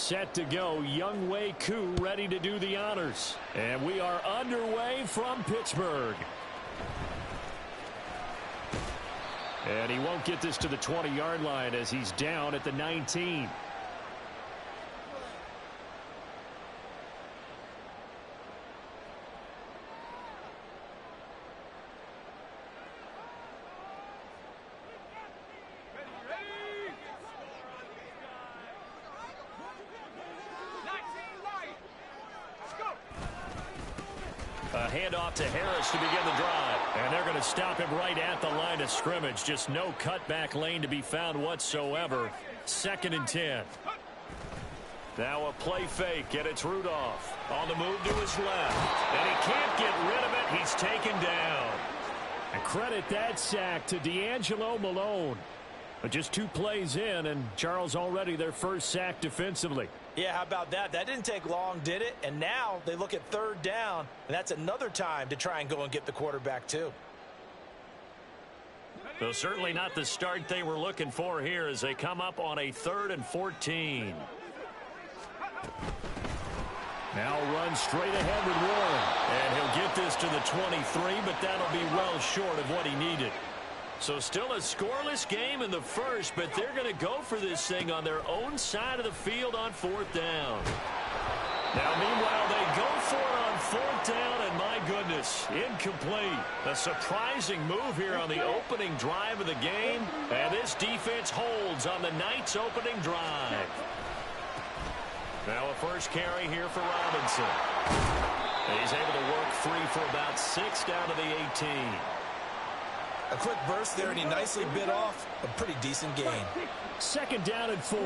set to go. Young Wei Koo ready to do the honors. And we are underway from Pittsburgh. And he won't get this to the 20-yard line as he's down at the 19. A handoff to Harris to begin the drive. And they're going to stop him right at the line of scrimmage. Just no cutback lane to be found whatsoever. 2nd and 10. Now a play fake, and it's Rudolph on the move to his left. And he can't get rid of it. He's taken down. And credit that sack to D'Angelo Malone. But just 2 plays in, and Charles already their first sack defensively. Yeah, how about that? That didn't take long, did it? And now they look at 3rd down, and that's another time to try and go and get the quarterback too. Well, certainly not the start they were looking for here as they come up on a 3rd and 14. Now run straight ahead with Warren. And he'll get this to the 23, but that'll be well short of what he needed. So still a scoreless game in the first, but they're going to go for this thing on their own side of the field on 4th down. Now, meanwhile, they go for it on 4th down, and my goodness, incomplete. A surprising move here on the opening drive of the game, and this defense holds on the night's opening drive. Now a first carry here for Robinson. He's able to work free for about 6 down to the 18. A quick burst there, and he nicely bit off a pretty decent gain. 2nd down and 4.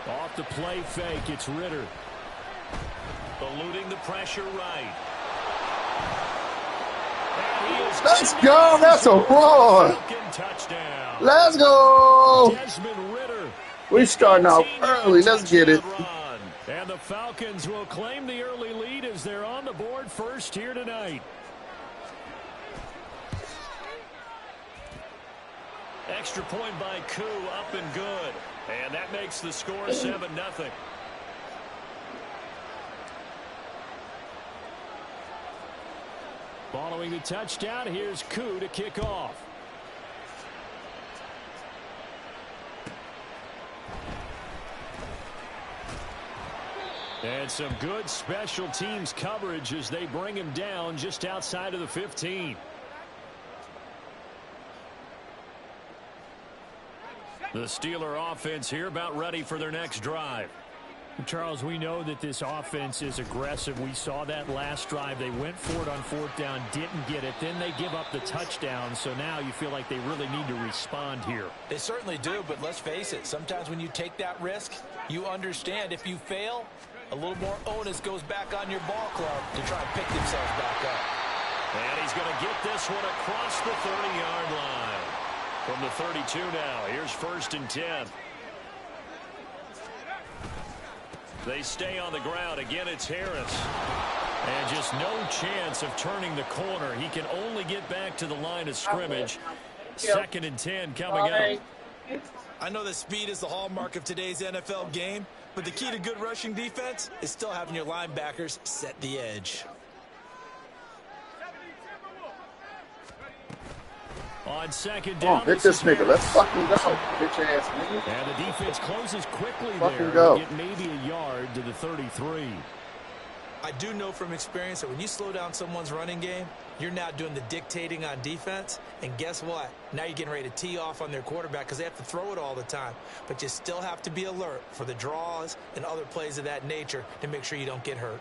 Off the play fake, it's Ritter. Eluding the pressure right. Let's go. That's a run. Touchdown. Let's go. Desmond Ritter. We're starting out early. Let's get it. And the Falcons will claim the early lead as they're on the board first here tonight. Extra point by Koo, up and good. And that makes the score 7-0. Following the touchdown, here's Koo to kick off. And some good special teams coverage as they bring him down just outside of the 15. The Steeler offense here about ready for their next drive. Charles, we know that this offense is aggressive. We saw that last drive. They went for it on 4th down, didn't get it. Then they give up the touchdown. So now you feel like they really need to respond here. They certainly do, but let's face it. Sometimes when you take that risk, you understand if you fail, a little more onus goes back on your ball club to try and pick themselves back up. And he's going to get this one across the 30-yard line. From the 32 now, here's 1st and 10. They stay on the ground. Again, it's Harris. And just no chance of turning the corner. He can only get back to the line of scrimmage. 2nd and 10 coming up. I know that speed is the hallmark of today's NFL game, but the key to good rushing defense is still having your linebackers set the edge. On 2nd down, hit this nigga. Let's fucking go. Bitch ass nigga. And the defense closes quickly fucking there. Go. Get maybe a yard to the 33. I do know from experience that when you slow down someone's running game, you're now doing the dictating on defense. And guess what? Now you're getting ready to tee off on their quarterback because they have to throw it all the time. But you still have to be alert for the draws and other plays of that nature to make sure you don't get hurt.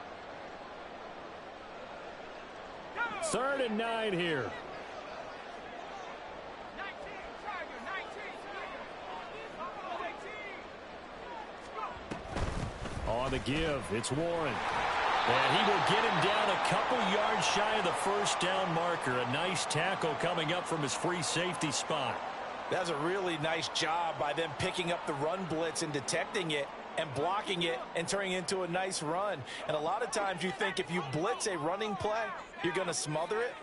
3rd and 9 here. On the give, it's Warren. And he will get him down a couple yards shy of the 1st down marker. A nice tackle coming up from his free safety spot. That's a really nice job by them picking up the run blitz and detecting it and blocking it and turning it into a nice run. And a lot of times you think if you blitz a running play, you're going to smother it.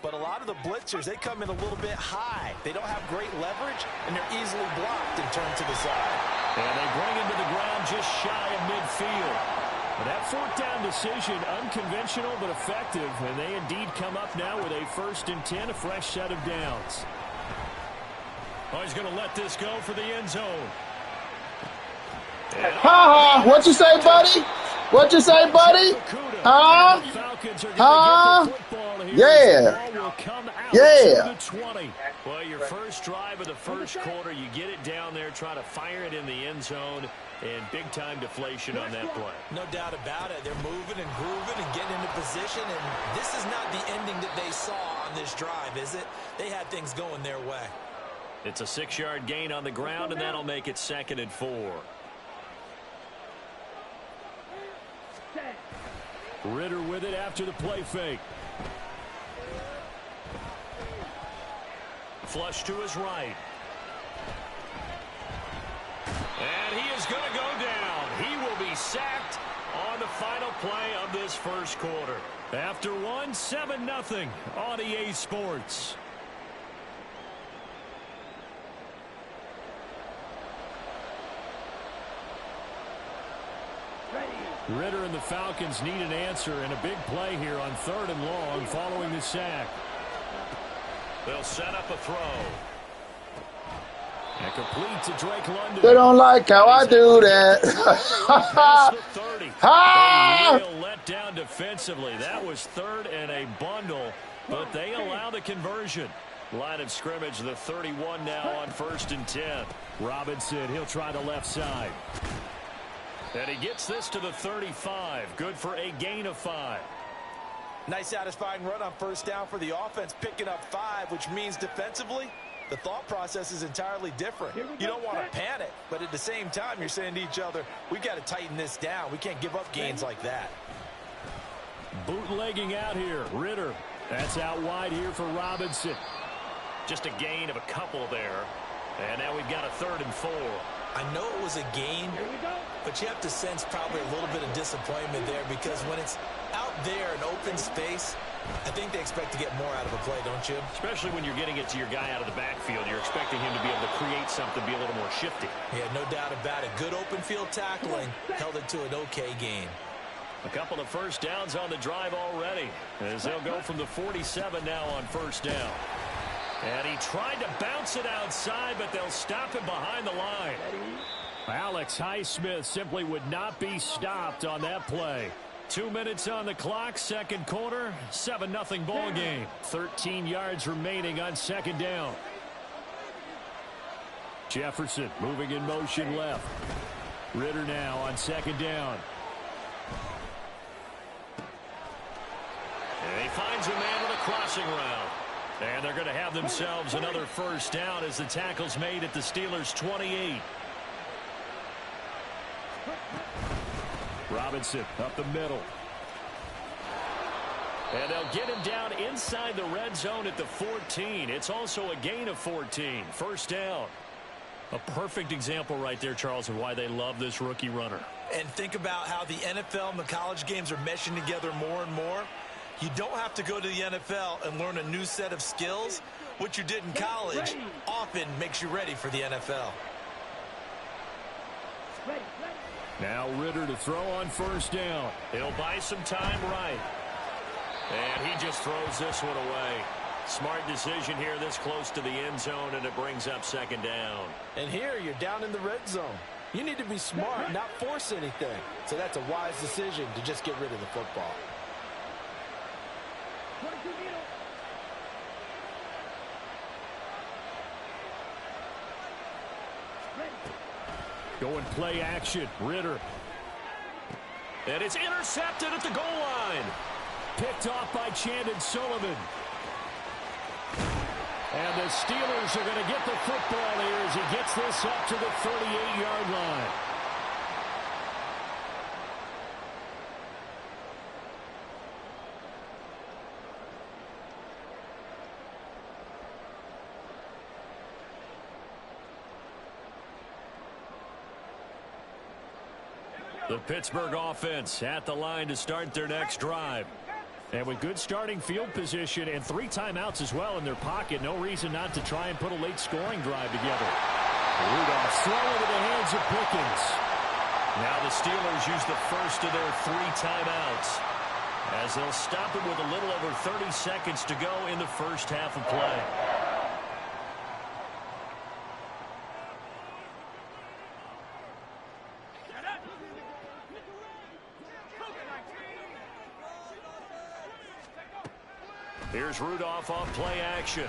But a lot of the blitzers, they come in a little bit high. They don't have great leverage, and they're easily blocked and turned to the side. And they bring him to the ground just shy of midfield. And that fourth down decision, unconventional but effective. And they indeed come up now with a 1st and 10, a fresh set of downs. Oh, he's going to let this go for the end zone. Ha! What you say, buddy? What you say, buddy? Huh? Huh? Yeah. Yeah. Well, your first drive of the first quarter, you get it down there, try to fire it in the end zone, and big-time deflation on that play. No doubt about it. They're moving and grooving and getting into position, and this is not the ending that they saw on this drive, is it? They had things going their way. It's a 6-yard gain on the ground, and that'll make it 2nd and 4. Ritter with it after the play fake. Flush to his right. And he is going to go down. He will be sacked on the final play of this first quarter. After one, 7-0 on EA Sports. Ritter and the Falcons need an answer, and a big play here on 3rd and long following the sack. They'll set up a throw. And complete to Drake London. They don't like how I do that. A real letdown defensively. That was 3rd and a bundle, but they allow the conversion. Line of scrimmage, the 31 now on 1st and 10. Robinson, he'll try the left side. And he gets this to the 35. Good for a gain of 5. Nice satisfying run on 1st down for the offense, picking up 5, which means defensively, the thought process is entirely different. You don't want to panic, but at the same time, you're saying to each other, we've got to tighten this down. We can't give up gains like that. Bootlegging out here. Ritter. That's out wide here for Robinson. Just a gain of a couple there. And now we've got a 3rd and 4. I know it was a gain, but you have to sense probably a little bit of disappointment there because when it's out there in open space, I think they expect to get more out of a play, don't you? Especially when you're getting it to your guy out of the backfield. You're expecting him to be able to create something, be a little more shifty. Yeah, no doubt about it. Good open field tackling held it to an okay gain. A couple of 1st downs on the drive already, as they'll go from the 47 now on 1st down. And he tried to bounce it outside, but they'll stop him behind the line. Alex Highsmith simply would not be stopped on that play. 2 minutes on the clock, 2nd quarter, 7-0 ball game. 13 yards remaining on 2nd down. Jefferson moving in motion left. Ritter now on 2nd down. And he finds a man with a crossing route. And they're going to have themselves another 1st down as the tackle's made at the Steelers' 28. Robinson up the middle. And they'll get him down inside the red zone at the 14. It's also a gain of 14. 1st down. A perfect example right there, Charles, of why they love this rookie runner. And think about how the NFL and the college games are meshing together more and more. You don't have to go to the NFL and learn a new set of skills. What you did in college often makes you ready for the NFL. Now Ritter to throw on 1st down. He'll buy some time right. And he just throws this one away. Smart decision here this close to the end zone, and it brings up 2nd down. And here you're down in the red zone. You need to be smart, not force anything. So that's a wise decision to just get rid of the football. Going play action. Ritter. And it's intercepted at the goal line. Picked off by Chandon Sullivan. And the Steelers are going to get the football here as he gets this up to the 38-yard line. The Pittsburgh offense at the line to start their next drive. And with good starting field position and 3 timeouts as well in their pocket, no reason not to try and put a late scoring drive together. Rudolph throw into the hands of Pickens. Now the Steelers use the first of their 3 timeouts, as they'll stop it with a little over 30 seconds to go in the first half of play. Here's Rudolph off play action.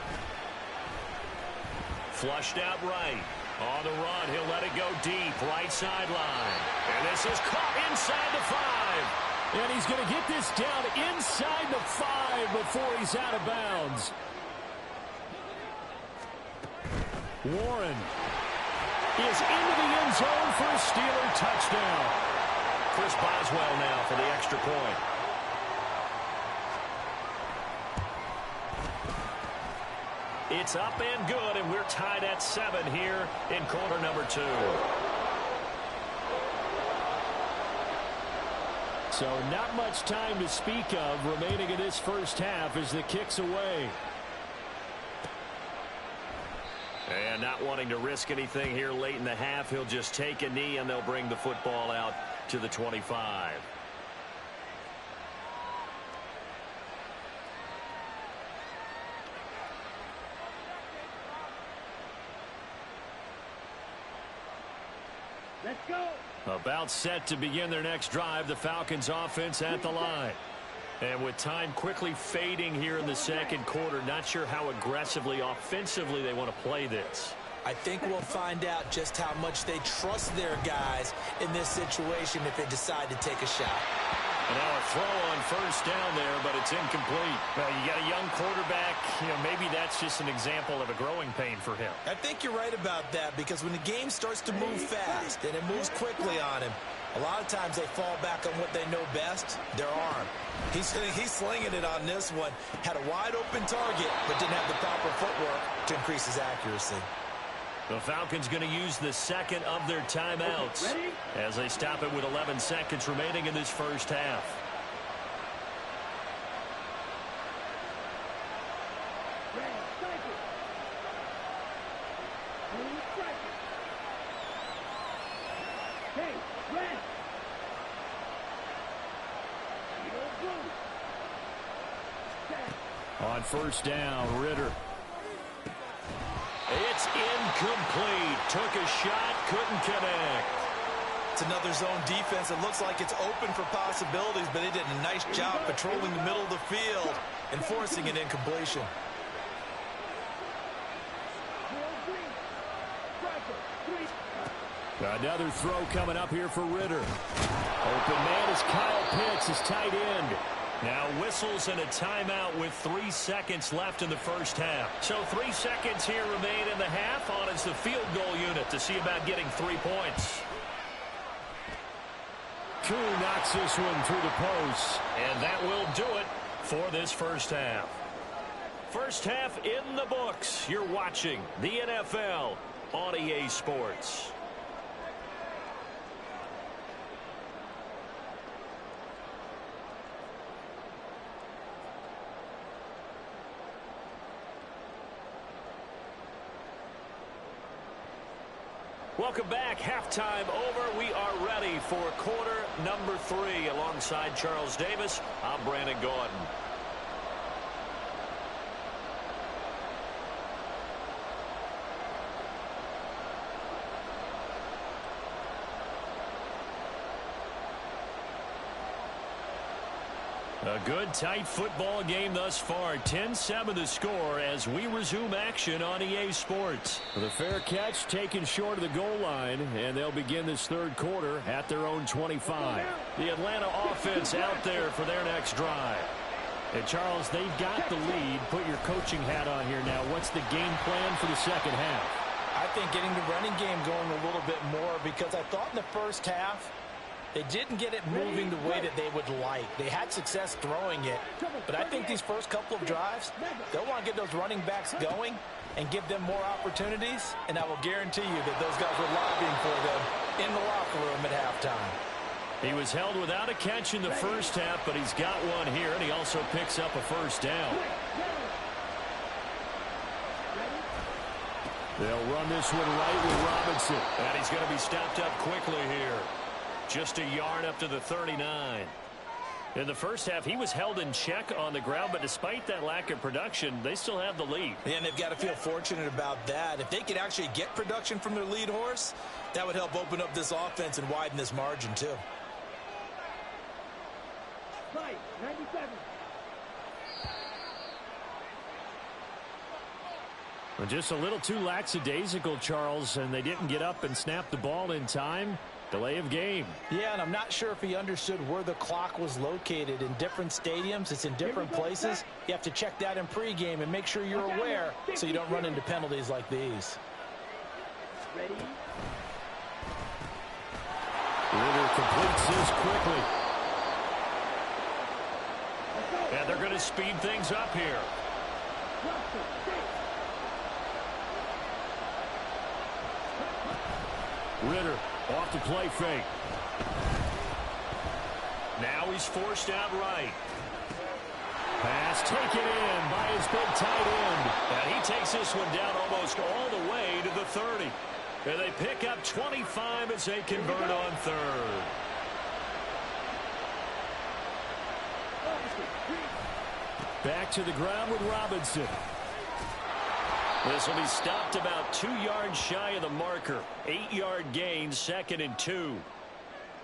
Flushed out right. On the run, he'll let it go deep, right sideline. And this is caught inside the 5. And he's going to get this down inside the 5 before he's out of bounds. Warren is into the end zone for a Steeler touchdown. Chris Boswell now for the extra point. It's up and good, and we're tied at 7 here in quarter number 2. So not much time to speak of remaining in this first half as the kick's away. And not wanting to risk anything here late in the half, he'll just take a knee, and they'll bring the football out to the 25. Let's go. About set to begin their next drive, the Falcons offense at the line. And with time quickly fading here in the second quarter, not sure how aggressively, offensively they want to play this. I think we'll find out just how much they trust their guys in this situation if they decide to take a shot. And now a throw on first down there, but it's incomplete. Well, you got a young quarterback. Maybe that's just an example of a growing pain for him. I think you're right about that, because when the game starts to move fast and it moves quickly on him, a lot of times they fall back on what they know best, their arm. He's slinging it on this one. Had a wide open target, but didn't have the proper footwork to increase his accuracy. The Falcons going to use the second of their timeouts as they stop it with 11 seconds remaining in this first half. On first down, Ritter. It's incomplete. Took a shot, couldn't connect. It's another zone defense. It looks like it's open for possibilities, but they did a nice job patrolling the middle of the field and forcing an incompletion. Another throw coming up here for Ritter. Open man is Kyle Pitts, his tight end. Now whistles and a timeout with 3 seconds left in the first half. So 3 seconds here remain in the half on as the field goal unit to see about getting 3 points. Koo knocks this one through the post. And that will do it for this first half. First half in the books. You're watching the NFL on EA Sports. Welcome back. Halftime over. We are ready for quarter number 3. Alongside Charles Davis, I'm Brandon Gordon. A good, tight football game thus far. 10-7 the score as we resume action on EA Sports. The fair catch taken short of the goal line, and they'll begin this third quarter at their own 25. The Atlanta offense out there for their next drive. And Charles, they've got the lead. Put your coaching hat on here now. What's the game plan for the second half? I think getting the running game going a little bit more, because I thought in the first half they didn't get it moving the way that they would like. They had success throwing it, but I think these first couple of drives, they'll want to get those running backs going and give them more opportunities, and I will guarantee you that those guys were lobbying for them in the locker room at halftime. He was held without a catch in the first half, but he's got one here, and he also picks up a first down. They'll run this one right with Robinson. And he's going to be stopped up quickly here. Just a yard up to the 39. In the first half, he was held in check on the ground, but despite that lack of production, they still have the lead. And they've got to feel fortunate about that. If they could actually get production from their lead horse, that would help open up this offense and widen this margin, too. Right, 97. Well, just a little too lackadaisical, Charles, and they didn't get up and snap the ball in time. Delay of game. Yeah, and I'm not sure if he understood where the clock was located. In different stadiums, it's in different places. You have to check that in pregame and make sure you're aware so you don't run into penalties like these. Ready? Ritter completes this quickly. And they're going to speed things up here. Ritter off the play fake. Now he's forced out right. Pass taken in by his big tight end. And he takes this one down almost all the way to the 30. And they pick up 25 as they convert on third. Back to the ground with Robinson. This will be stopped about 2 yards shy of the marker. 8-yard gain, 2nd and 2.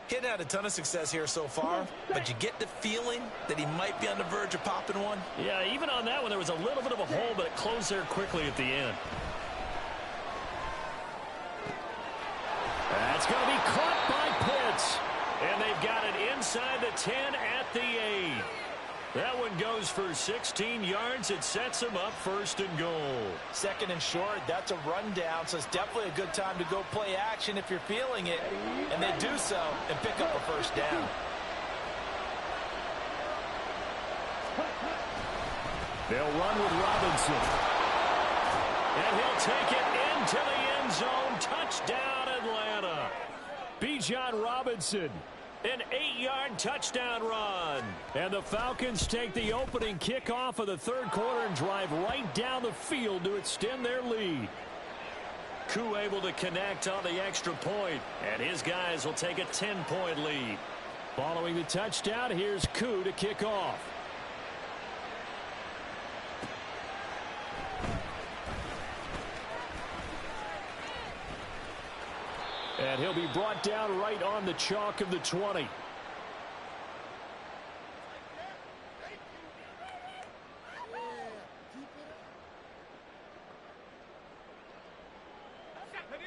He hadn't had a ton of success here so far, but you get the feeling that he might be on the verge of popping one. Yeah, even on that one, there was a little bit of a hole, but it closed there quickly at the end. That's going to be caught by Pitts. And they've got it inside the 10 at the 8. That one goes for 16 yards. It sets them up 1st and goal. 2nd and short, that's a rundown, so it's definitely a good time to go play action if you're feeling it. And they do so and pick up a 1st down. They'll run with Robinson. And he'll take it into the end zone. Touchdown, Atlanta. Bijan Robinson. An 8-yard touchdown run. And the Falcons take the opening kickoff of the 3rd quarter and drive right down the field to extend their lead. Koo able to connect on the extra point, and his guys will take a 10-point lead. Following the touchdown, here's Koo to kick off. And he'll be brought down right on the chalk of the 20.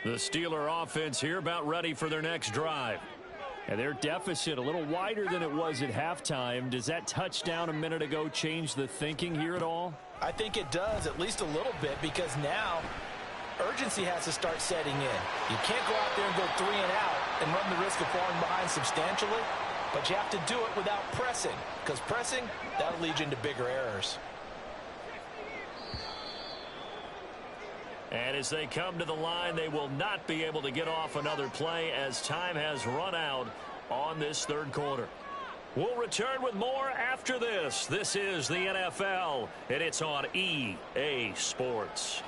The Steeler offense here about ready for their next drive. And their deficit a little wider than it was at halftime. Does that touchdown a minute ago change the thinking here at all? I think it does, at least a little bit, because now urgency has to start setting in. You can't go out there and go 3 and out and run the risk of falling behind substantially, but you have to do it without pressing, because pressing, that'll lead you into bigger errors. And as they come to the line, they will not be able to get off another play as time has run out on this 3rd quarter. We'll return with more after this. This is the NFL, and it's on EA Sports.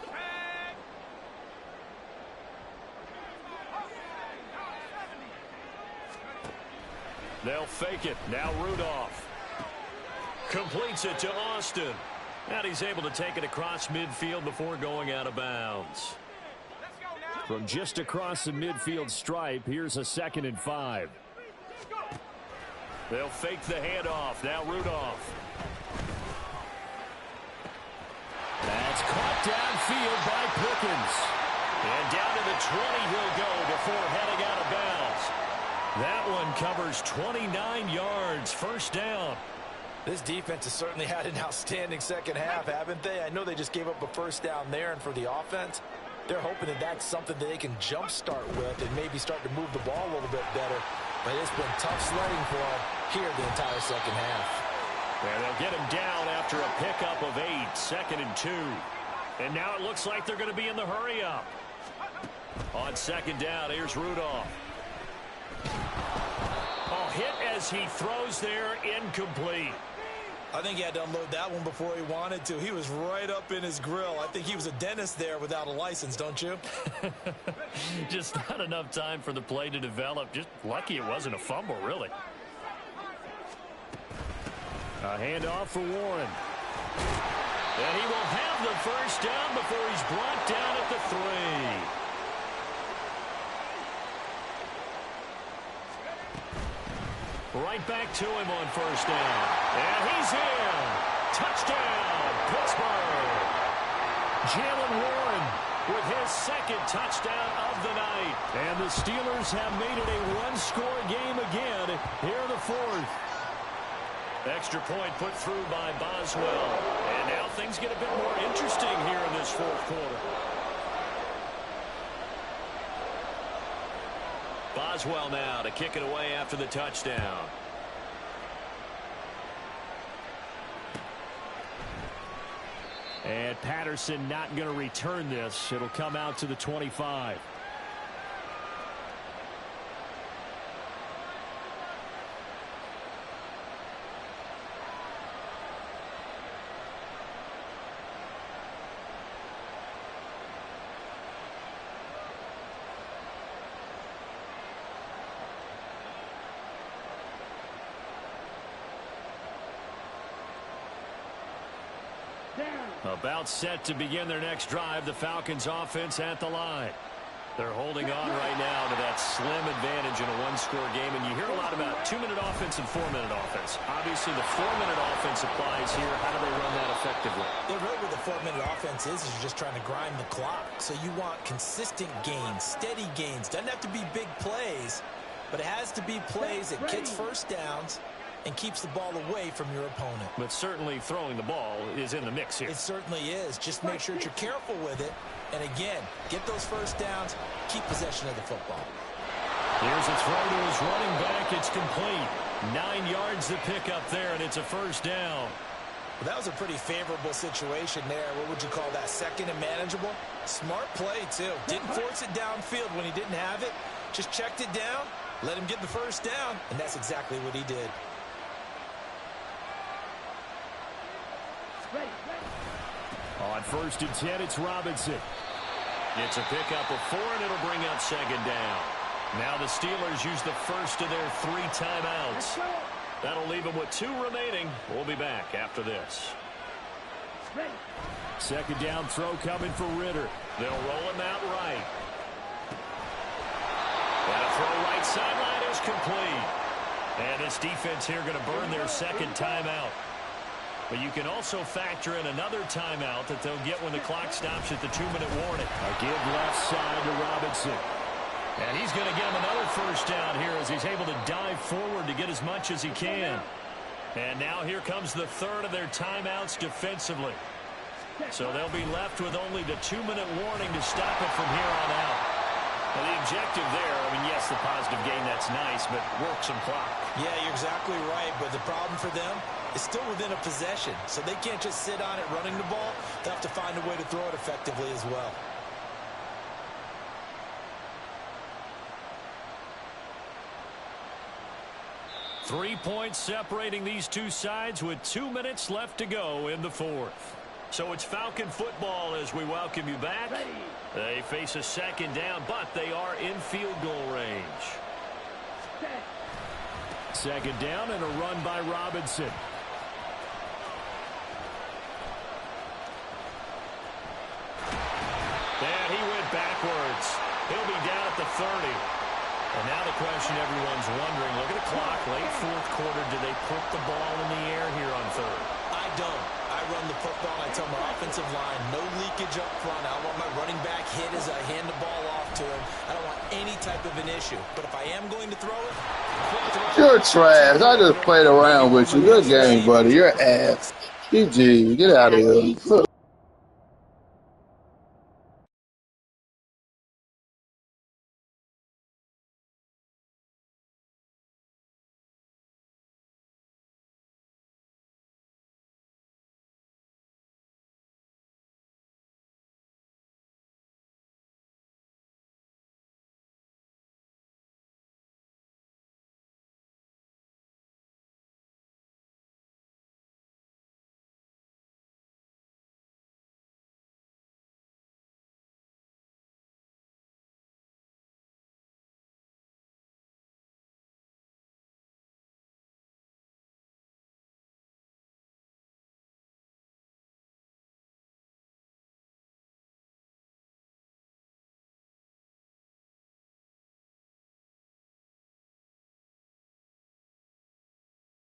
They'll fake it. Now Rudolph completes it to Austin. And he's able to take it across midfield before going out of bounds. From just across the midfield stripe, here's a 2nd and 5. They'll fake the handoff. Now Rudolph. That's caught downfield by Pickens. And down to the 20 he'll go before heading out of bounds. That one covers 29 yards. 1st down. This defense has certainly had an outstanding 2nd half, haven't they? I know they just gave up a 1st down there, and for the offense, they're hoping that that's something that they can jumpstart with and maybe start to move the ball a little bit better. But it's been tough sledding for them here the entire 2nd half. And they'll get him down after a pickup of 8, 2nd and 2. And now it looks like they're going to be in the hurry-up. On 2nd down, here's Rudolph. Oh, hit as he throws there, incomplete. I think he had to unload that one before he wanted to. He was right up in his grill. I think he was a dentist there without a license, don't you? Just not enough time for the play to develop. Just lucky it wasn't a fumble, really. A handoff for Warren. And he will have the first down before he's brought down at the 3. Right back to him on first down. And he's in. Touchdown, Pittsburgh. Jalen Warren with his second touchdown of the night. And the Steelers have made it a one-score game again here in the 4th. Extra point put through by Boswell. And now things get a bit more interesting here in this 4th quarter. Boswell now to kick it away after the touchdown. And Patterson not going to return this. It'll come out to the 25. About set to begin their next drive. The Falcons offense at the line. They're holding on right now to that slim advantage in a one-score game. And you hear a lot about 2-minute offense and 4-minute offense. Obviously, the 4-minute offense applies here. How do they run that effectively? Yeah, really what the 4-minute offense is you're just trying to grind the clock. So you want consistent gains, steady gains. Doesn't have to be big plays, but it has to be plays that gets first downs and keeps the ball away from your opponent. But certainly throwing the ball is in the mix here. It certainly is. Just make sure that you're careful with it. And again, get those first downs, keep possession of the football. Here's a throw to his running back. It's complete. 9 yards to pick up there, and it's a first down. Well, that was a pretty favorable situation there. What would you call that? Second and manageable? Smart play, too. Didn't force it downfield when he didn't have it. Just checked it down, let him get the first down, and that's exactly what he did. On 1st and 10, it's Robinson. It's a pickup of 4, and it'll bring up second down. Now the Steelers use the first of their 3 timeouts. That'll leave them with 2 remaining. We'll be back after this. Second down throw coming for Ritter. They'll roll him out right. And a throw right sideline is complete. And this defense here going to burn their second timeout. But you can also factor in another timeout that they'll get when the clock stops at the 2-minute warning. A give left side to Robinson. And he's going to get him another first down here as he's able to dive forward to get as much as he can. And now here comes the 3rd of their timeouts defensively. So they'll be left with only the 2-minute warning to stop it from here on out. Well, the objective there, I mean, yes, the positive gain, that's nice, but work some clock. Yeah, you're exactly right, but the problem for them is still within a possession, so they can't just sit on it running the ball. They'll have to find a way to throw it effectively as well. Three points separating these two sides with 2 minutes left to go in the 4th. So it's Falcon football as we welcome you back. They face a second down, but they are in field goal range. Second down and a run by Robinson. And he went backwards. He'll be down at the 30. And now the question everyone's wondering, look at the clock, late 4th quarter, do they put the ball in the air here on 3rd? I don't. I run the football, and I tell my offensive line, no leakage up front. I don't want my running back hit as I hand the ball off to him. I don't want any type of an issue. But if I am going to throw it, you're trash. I just played around with you. Good game, buddy. You're ass. GG. Get out of here.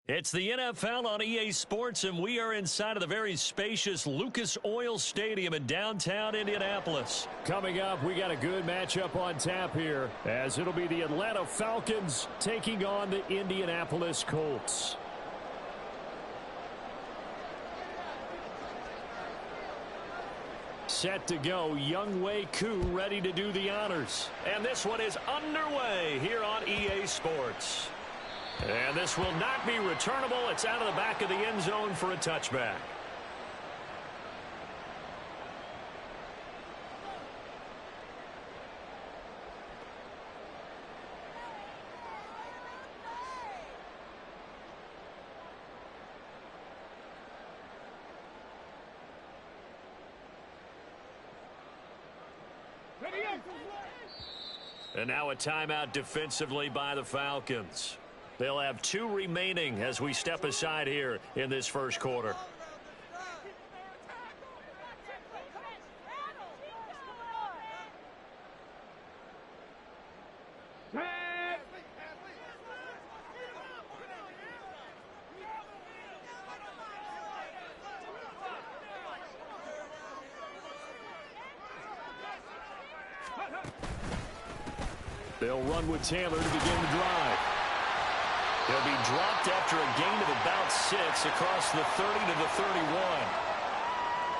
It's the NFL on EA Sports, and we are inside of the very spacious Lucas Oil Stadium in downtown Indianapolis. Coming up, we got a good matchup on tap here, as it'll be the Atlanta Falcons taking on the Indianapolis Colts. Set to go, Younghoe Koo ready to do the honors. And this one is underway here on EA Sports. And this will not be returnable. It's out of the back of the end zone for a touchback. And now a timeout defensively by the Falcons. They'll have 2 remaining as we step aside here in this first quarter. They'll run with Taylor to begin the drive. He'll be dropped after a gain of about 6 across the 30 to the 31.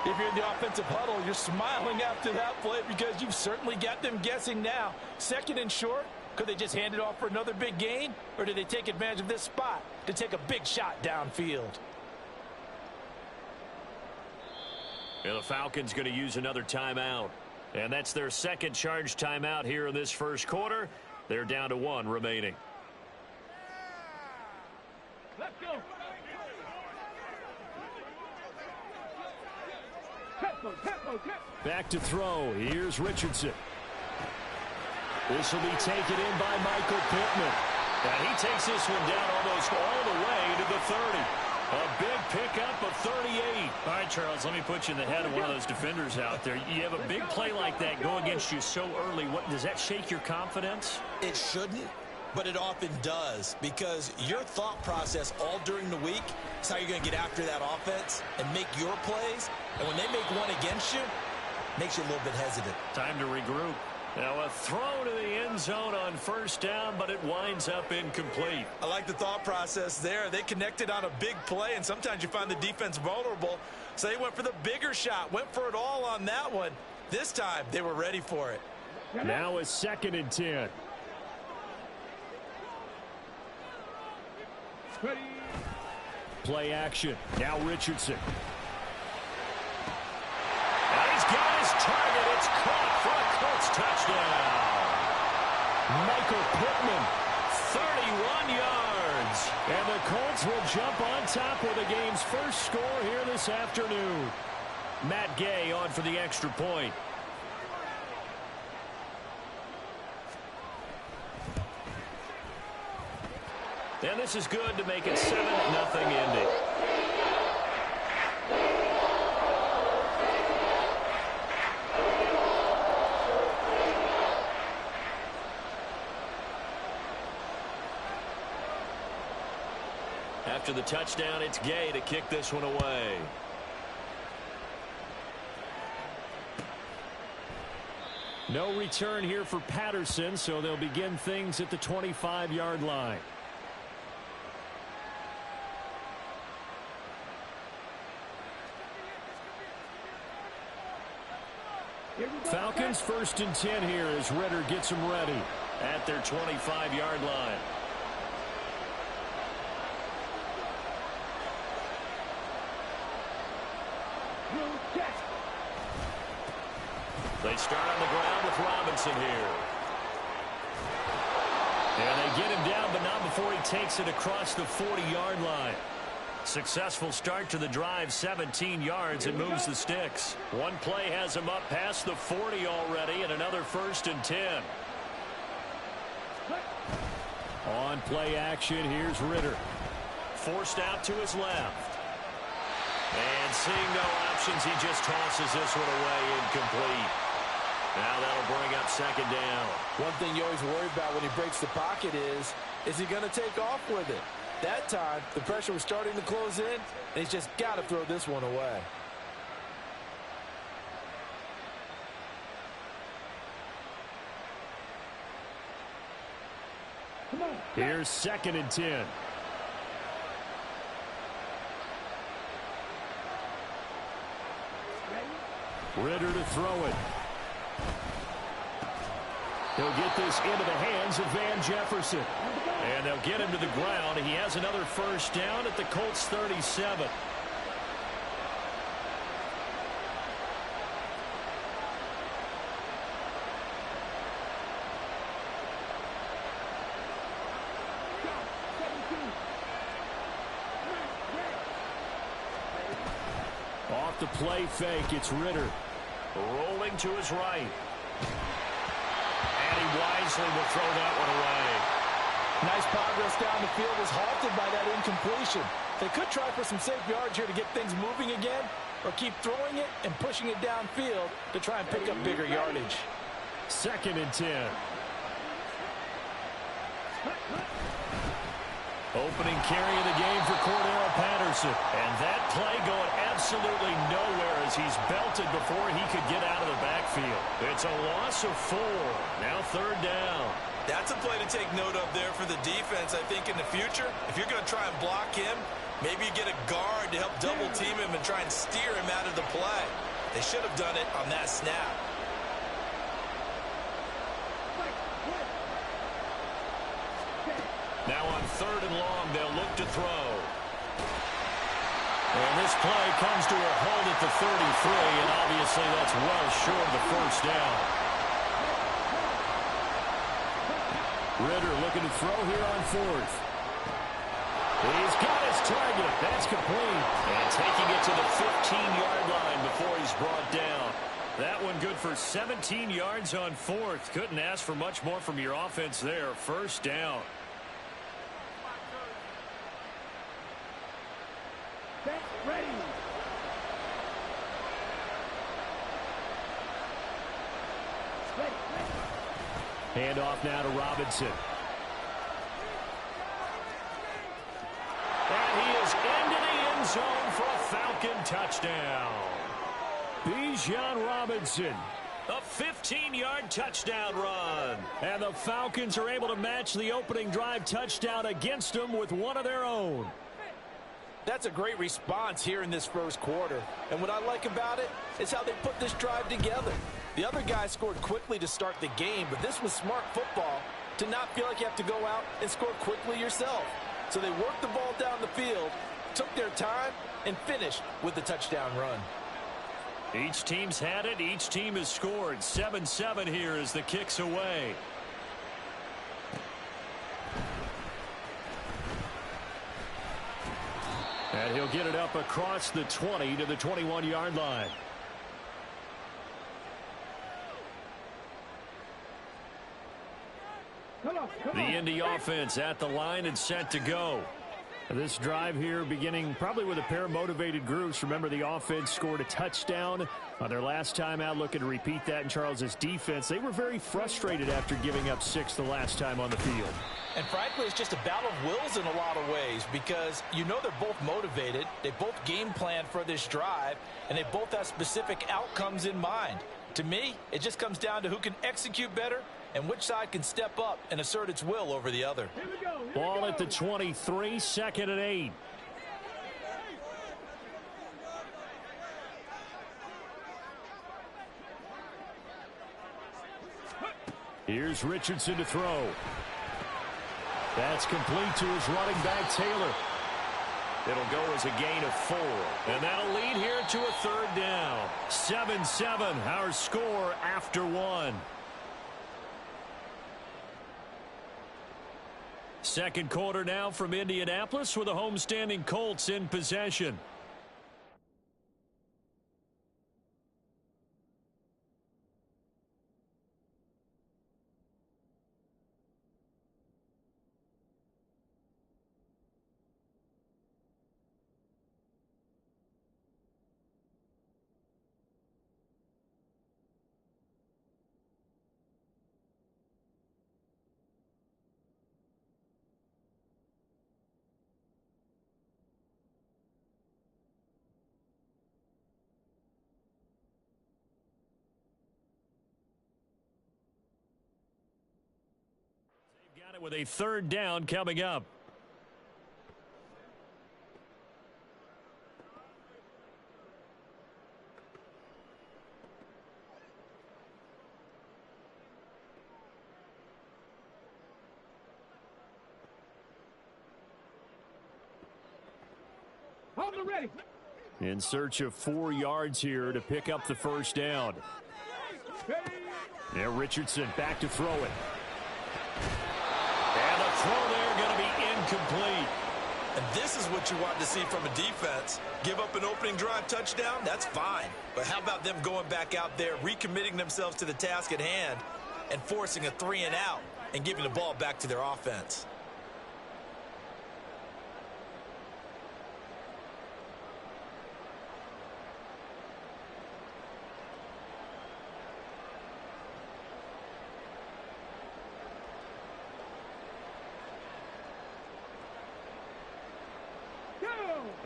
If you're in the offensive huddle, you're smiling after that play because you've certainly got them guessing now. 2nd and short, could they just hand it off for another big gain? Or do they take advantage of this spot to take a big shot downfield? And the Falcons going to use another timeout. And that's their 2nd charge timeout here in this first quarter. They're down to 1 remaining. Let's go. Tempo. Back to throw. Here's Richardson. This will be taken in by Michael Pittman. And he takes this one down almost all the way to the 30. A big pickup of 38. All right, Charles, let me put you in the head of one of those defenders out there. You have a big play like that go against you so early. What does that shake your confidence? It shouldn't, but it often does, because your thought process all during the week is how you're going to get after that offense and make your plays. And when they make one against you, it makes you a little bit hesitant. Time to regroup. Now a throw to the end zone on 1st down, but it winds up incomplete. I like the thought process there. They connected on a big play, and sometimes you find the defense vulnerable. So they went for the bigger shot, went for it all on that one. This time, they were ready for it. Now a 2nd and 10. Ready. Play action. Now Richardson. And he's got his target. It's caught for a Colts touchdown. Michael Pittman. 31 yards. And the Colts will jump on top with the game's first score here this afternoon. Matt Gay on for the extra point. And this is good to make it 7-0 Indy. After the touchdown, it's Gay to kick this one away. No return here for Patterson, so they'll begin things at the 25-yard line. Falcons 1st and 10 here as Ritter gets them ready at their 25-yard line. They start on the ground with Robinson here. And they get him down, but not before he takes it across the 40-yard line. Successful start to the drive, 17 yards, and moves the sticks. One play has him up past the 40 already, and another 1st and 10. On play action, here's Ritter. Forced out to his left. And seeing no options, he just tosses this one away, incomplete. Now that'll bring up 2nd down. One thing you always worry about when he breaks the pocket is he going to take off with it? That time, the pressure was starting to close in, and he's just got to throw this one away. Here's 2nd and 10. Ritter to throw it. He'll get this into the hands of Van Jefferson. And they'll get him to the ground. He has another first down at the Colts 37. Off the play fake, it's Ritter. Rolling to his right. And he wisely will throw that one away. Nice progress down the field was halted by that incompletion. They could try for some safe yards here to get things moving again, or keep throwing it and pushing it downfield to try and pick up bigger yardage. 2nd and 10. Opening carry of the game for Cordero Patterson. And that play going absolutely nowhere as he's belted before he could get out of the backfield. It's a loss of 4. Now 3rd down. That's a play to take note of there for the defense, I think, in the future. If you're going to try and block him, maybe you get a guard to help double team him and try and steer him out of the play. They should have done it on that snap. Now on 3rd and long, they'll look to throw. And this play comes to a hold at the 33, and obviously that's well short of the first down. Ritter looking to throw here on 4th. He's got his target. That's complete. And taking it to the 15-yard line before he's brought down. That one good for 17 yards on 4th. Couldn't ask for much more from your offense there. First down. Ready. Handoff now to Robinson. And he is into the end zone for a Falcon touchdown. Bijan Robinson. A 15-yard touchdown run. And the Falcons are able to match the opening drive touchdown against them with one of their own. That's a great response here in this first quarter. And what I like about it is how they put this drive together. The other guys scored quickly to start the game, but this was smart football to not feel like you have to go out and score quickly yourself. So they worked the ball down the field, took their time, and finished with the touchdown run. Each team's had it. Each team has scored. 7-7 here as the kick's away. And he'll get it up across the 20 to the 21-yard line. The Indy offense at the line and set to go. This drive here beginning probably with a pair of motivated groups. Remember, the offense scored a touchdown on their last time out. Looking to repeat that in Charles's defense. They were very frustrated after giving up 6 the last time on the field. And frankly, it's just a battle of wills in a lot of ways because you know they're both motivated. They both game plan for this drive, and they both have specific outcomes in mind. To me, it just comes down to who can execute better and which side can step up and assert its will over the other. Ball at the 23, 2nd and 8. Here's Richardson to throw. That's complete to his running back, Taylor. It'll go as a gain of 4. And that'll lead here to a 3rd down. 7-7, our score after 1. Second quarter now from Indianapolis with the homestanding Colts in possession. Got it with a third down coming up. Ready. In search of 4 yards here to pick up the first down. Yeah, Richardson back to throw it. And the throw there going to be incomplete. And this is what you want to see from a defense. Give up an opening drive touchdown, that's fine. But how about them going back out there, recommitting themselves to the task at hand, and forcing a 3-and-out and giving the ball back to their offense?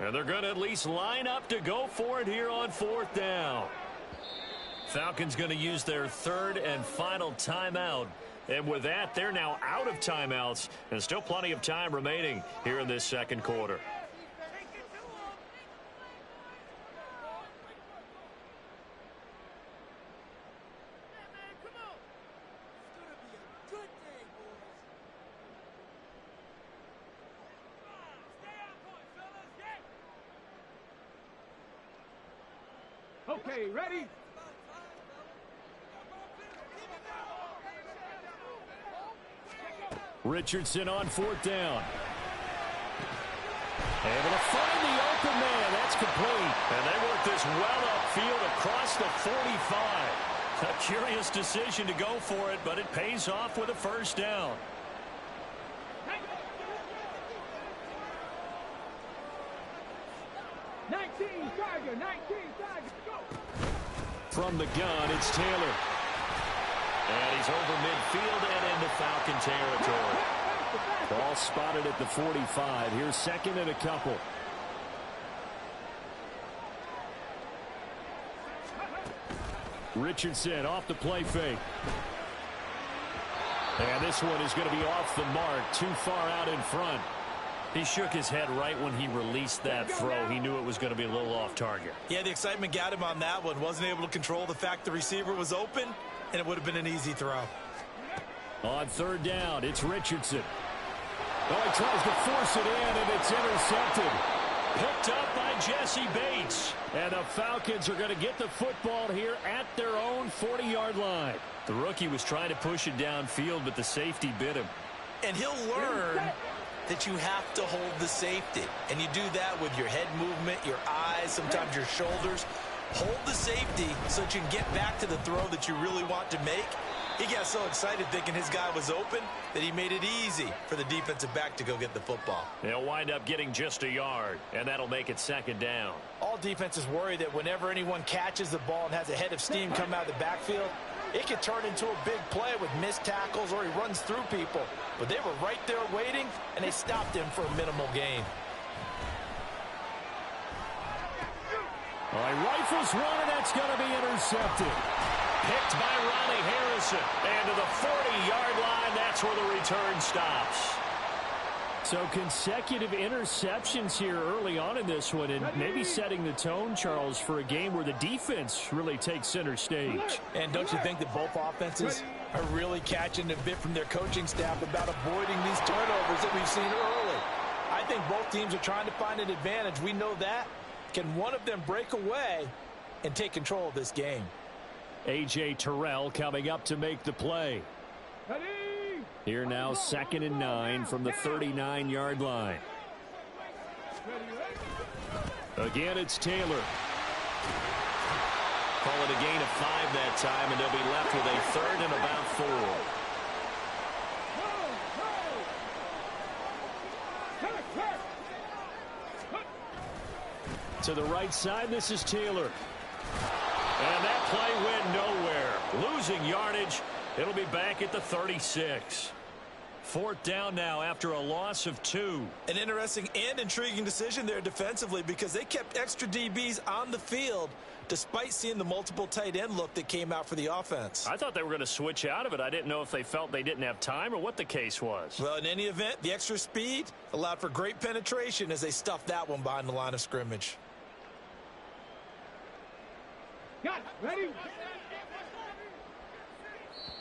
And they're going to at least line up to go for it here on 4th down. Falcons going to use their 3rd and final timeout. And with that, they're now out of timeouts. And still plenty of time remaining here in this second quarter. Okay, ready? Richardson on 4th down. Able to find the open man. That's complete. And they work this well upfield across the 45. A curious decision to go for it, but it pays off with a first down. From the gun, it's Taylor. And he's over midfield and into Falcon territory. Ball spotted at the 45. Here's 2nd and a couple. Richardson off the play fake. And this one is going to be off the mark, too far out in front. He shook his head right when he released that throw. He knew it was going to be a little off target. Yeah, the excitement got him on that one. Wasn't able to control the fact the receiver was open, and it would have been an easy throw. On 3rd down, it's Richardson. Oh, he tries to force it in, and it's intercepted. Picked up by Jesse Bates. And the Falcons are going to get the football here at their own 40-yard line. The rookie was trying to push it downfield, but the safety bit him. And he'll learn that you have to hold the safety. And you do that with your head movement, your eyes, sometimes your shoulders. Hold the safety so that you can get back to the throw that you really want to make. He got so excited thinking his guy was open that he made it easy for the defensive back to go get the football. They'll wind up getting just a yard, and that'll make it 2nd down. All defenses worry that whenever anyone catches the ball and has a head of steam come out of the backfield, it could turn into a big play with missed tackles or he runs through people. But they were right there waiting, and they stopped him for a minimal gain. All right, rifles one, and that's going to be intercepted. Picked by Ronnie Harrison. And to the 40-yard line, that's where the return stops. So consecutive interceptions here early on in this one, and maybe setting the tone, Charles, for a game where the defense really takes center stage. And don't you think that both offenses are really catching a bit from their coaching staff about avoiding these turnovers that we've seen early? I think both teams are trying to find an advantage. We know that. Can one of them break away and take control of this game? A.J. Terrell coming up to make the play. Here now, 2nd and 9 from the 39-yard line. Again, it's Taylor. Call it a gain of 5 that time, and they'll be left with a 3rd and about 4. To the right side, this is Taylor. And that play went nowhere. Losing yardage. It'll be back at the 36. 4th down now after a loss of 2. An interesting and intriguing decision there defensively because they kept extra DBs on the field, despite seeing the multiple tight end look that came out for the offense. I thought they were going to switch out of it. I didn't know if they felt they didn't have time or what the case was. Well, in any event, the extra speed allowed for great penetration as they stuffed that one behind the line of scrimmage. Got it. Ready?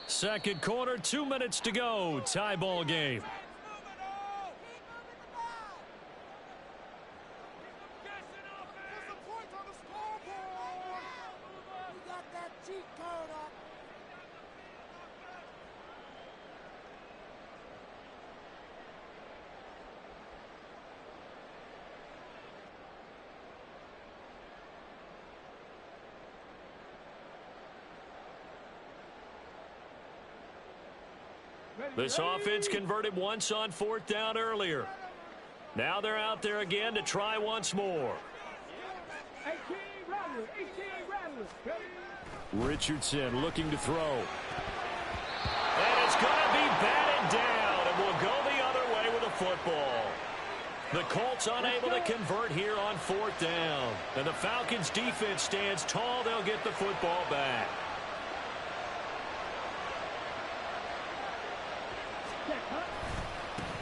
Second quarter, 2 minutes to go. Tie ball game. This offense converted once on fourth down earlier. Now they're out there again to try once more. 18 Rattlers. 18 Rattlers. Richardson looking to throw. And it's going to be batted down, and we'll go the other way with the football. The Colts unable to convert here on fourth down. And the Falcons defense stands tall. They'll get the football back.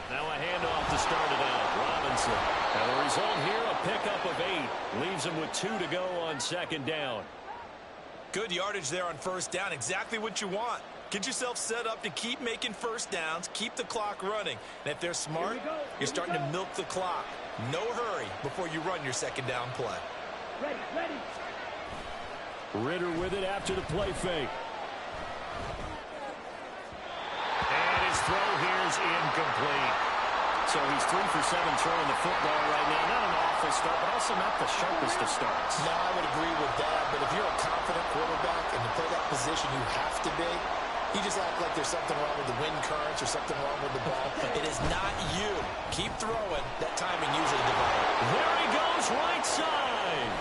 Now a handoff to start it out. Robinson. And the result here, a pickup of 8. Leaves him with 2 to go on second down. Good yardage there on first down. Exactly what you want. Get yourself set up to keep making first downs, keep the clock running. And if they're smart, you're starting to milk the clock. No hurry before you run your second down play. Ready, ready. Ritter with it after the play fake. And his throw here is incomplete. So he's 3 for 7 throwing the football right now. Not an awful start, but also not the sharpest of starts. No, I would agree with that. But if you're a confident quarterback and to play that position, you have to be. You just act like there's something wrong with the wind currents or something wrong with the ball. It is not you. Keep throwing. That timing usually develops. There he goes, right side.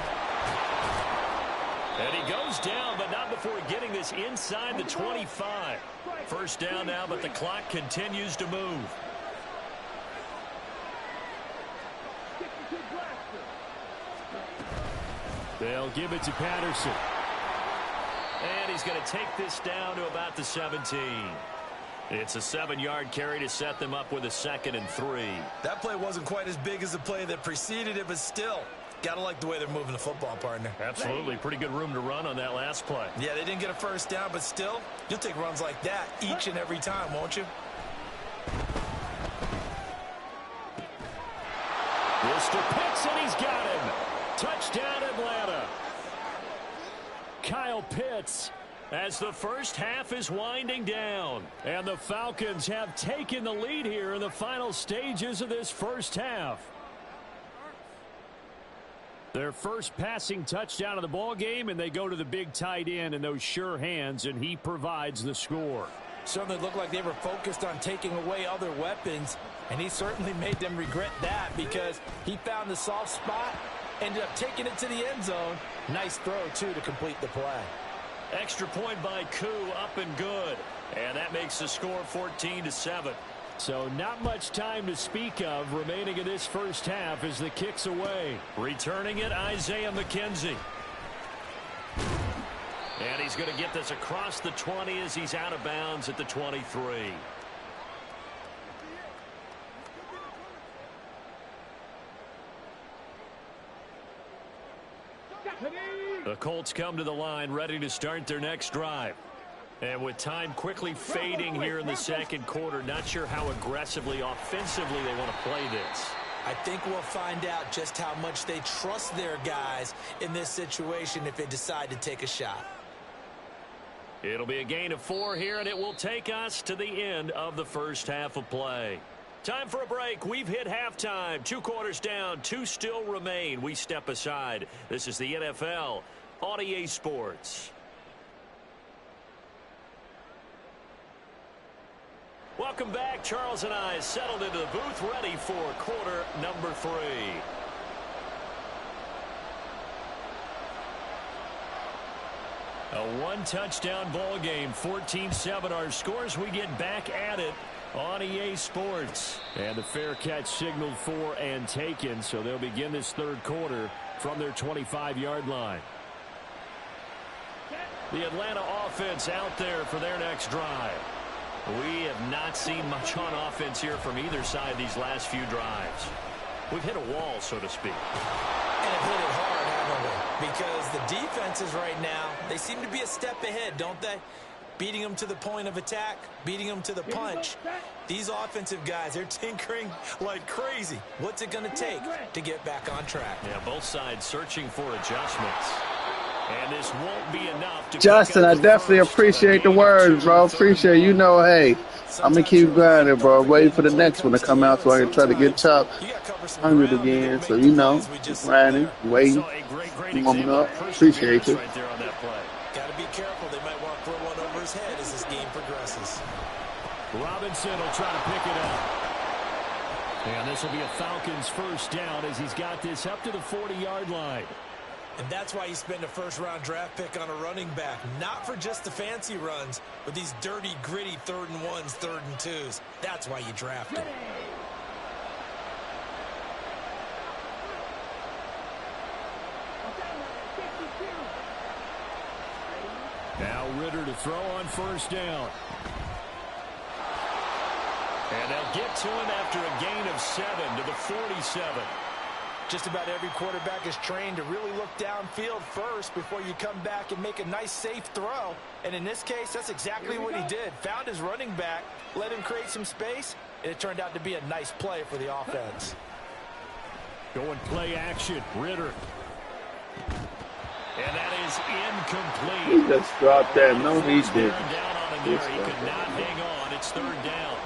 And he goes down, but not before getting this inside the 25. First down now, but the clock continues to move. They'll give it to Patterson. And he's going to take this down to about the 17. It's a 7-yard carry to set them up with a 2nd and 3. That play wasn't quite as big as the play that preceded it, but still, got to like the way they're moving the football, partner. Absolutely. Pretty good room to run on that last play. Yeah, they didn't get a first down, but still, you'll take runs like that each and every time, won't you? Mr. Pitts, and he's got him. Touchdown, Atlanta. Kyle Pitts, as the first half is winding down. And the Falcons have taken the lead here in the final stages of this first half. Their first passing touchdown of the ball game, and they go to the big tight end in those sure hands, and he provides the score. Certainly looked like they were focused on taking away other weapons, and he certainly made them regret that because he found the soft spot, ended up taking it to the end zone. Nice throw, too, to complete the play. Extra point by Koo, up and good. And that makes the score 14-7. So not much time to speak of remaining in this first half as the kick's away. Returning it, Isaiah McKenzie. And he's going to get this across the 20 as he's out of bounds at the 23. The Colts come to the line ready to start their next drive. And with time quickly fading here in the second quarter, not sure how aggressively, offensively they want to play this. I think we'll find out just how much they trust their guys in this situation if they decide to take a shot. It'll be a gain of 4 here, and it will take us to the end of the first half of play. Time for a break. We've hit halftime. 2 quarters down, 2 still remain. We step aside. This is the NFL on EA Sports. Welcome back. Charles and I settled into the booth, ready for quarter number 3. A 1-touchdown ball game, 14-7 our scores. We get back at it on EA Sports. And the fair catch signaled for and taken, so they'll begin this third quarter from their 25-yard line. The Atlanta offense out there for their next drive. We have not seen much on offense here from either side these last few drives. We've hit a wall, so to speak. And have hit it hard, haven't we? Because the defenses right now, they seem to be a step ahead, don't they? Beating them to the point of attack, beating them to the punch. These offensive guys, they're tinkering like crazy. What's it going to take to get back on track? Yeah, both sides searching for adjustments. And this won't be enough to Justin, I definitely appreciate the words, bro. Appreciate it. You know, hey, I'm going to keep grinding, bro. Waiting for the next one to come out so I can try to get chopped 100 again. So, you know, grinding, waiting, warming up. Appreciate you. Got to be careful. They might want to throw one over his head as this game progresses. Robinson will try to pick it up. And this will be a Falcons first down as he's got this up to the 40-yard line. And that's why you spend a first-round draft pick on a running back. Not for just the fancy runs, but these dirty, gritty 3rd and 1s, 3rd and 2s. That's why you draft him. Now Ritter to throw on first down. And they'll get to him after a gain of 7 to the 47. Just about every quarterback is trained to really look downfield first before you come back and make a nice, safe throw. And in this case, that's exactly what he did. Found his running back, let him create some space, and it turned out to be a nice play for the offense. Going play action, Ritter. And that is incomplete. He just dropped that. No, he didn't. Down on him there. He could not hang on. It's 3rd down.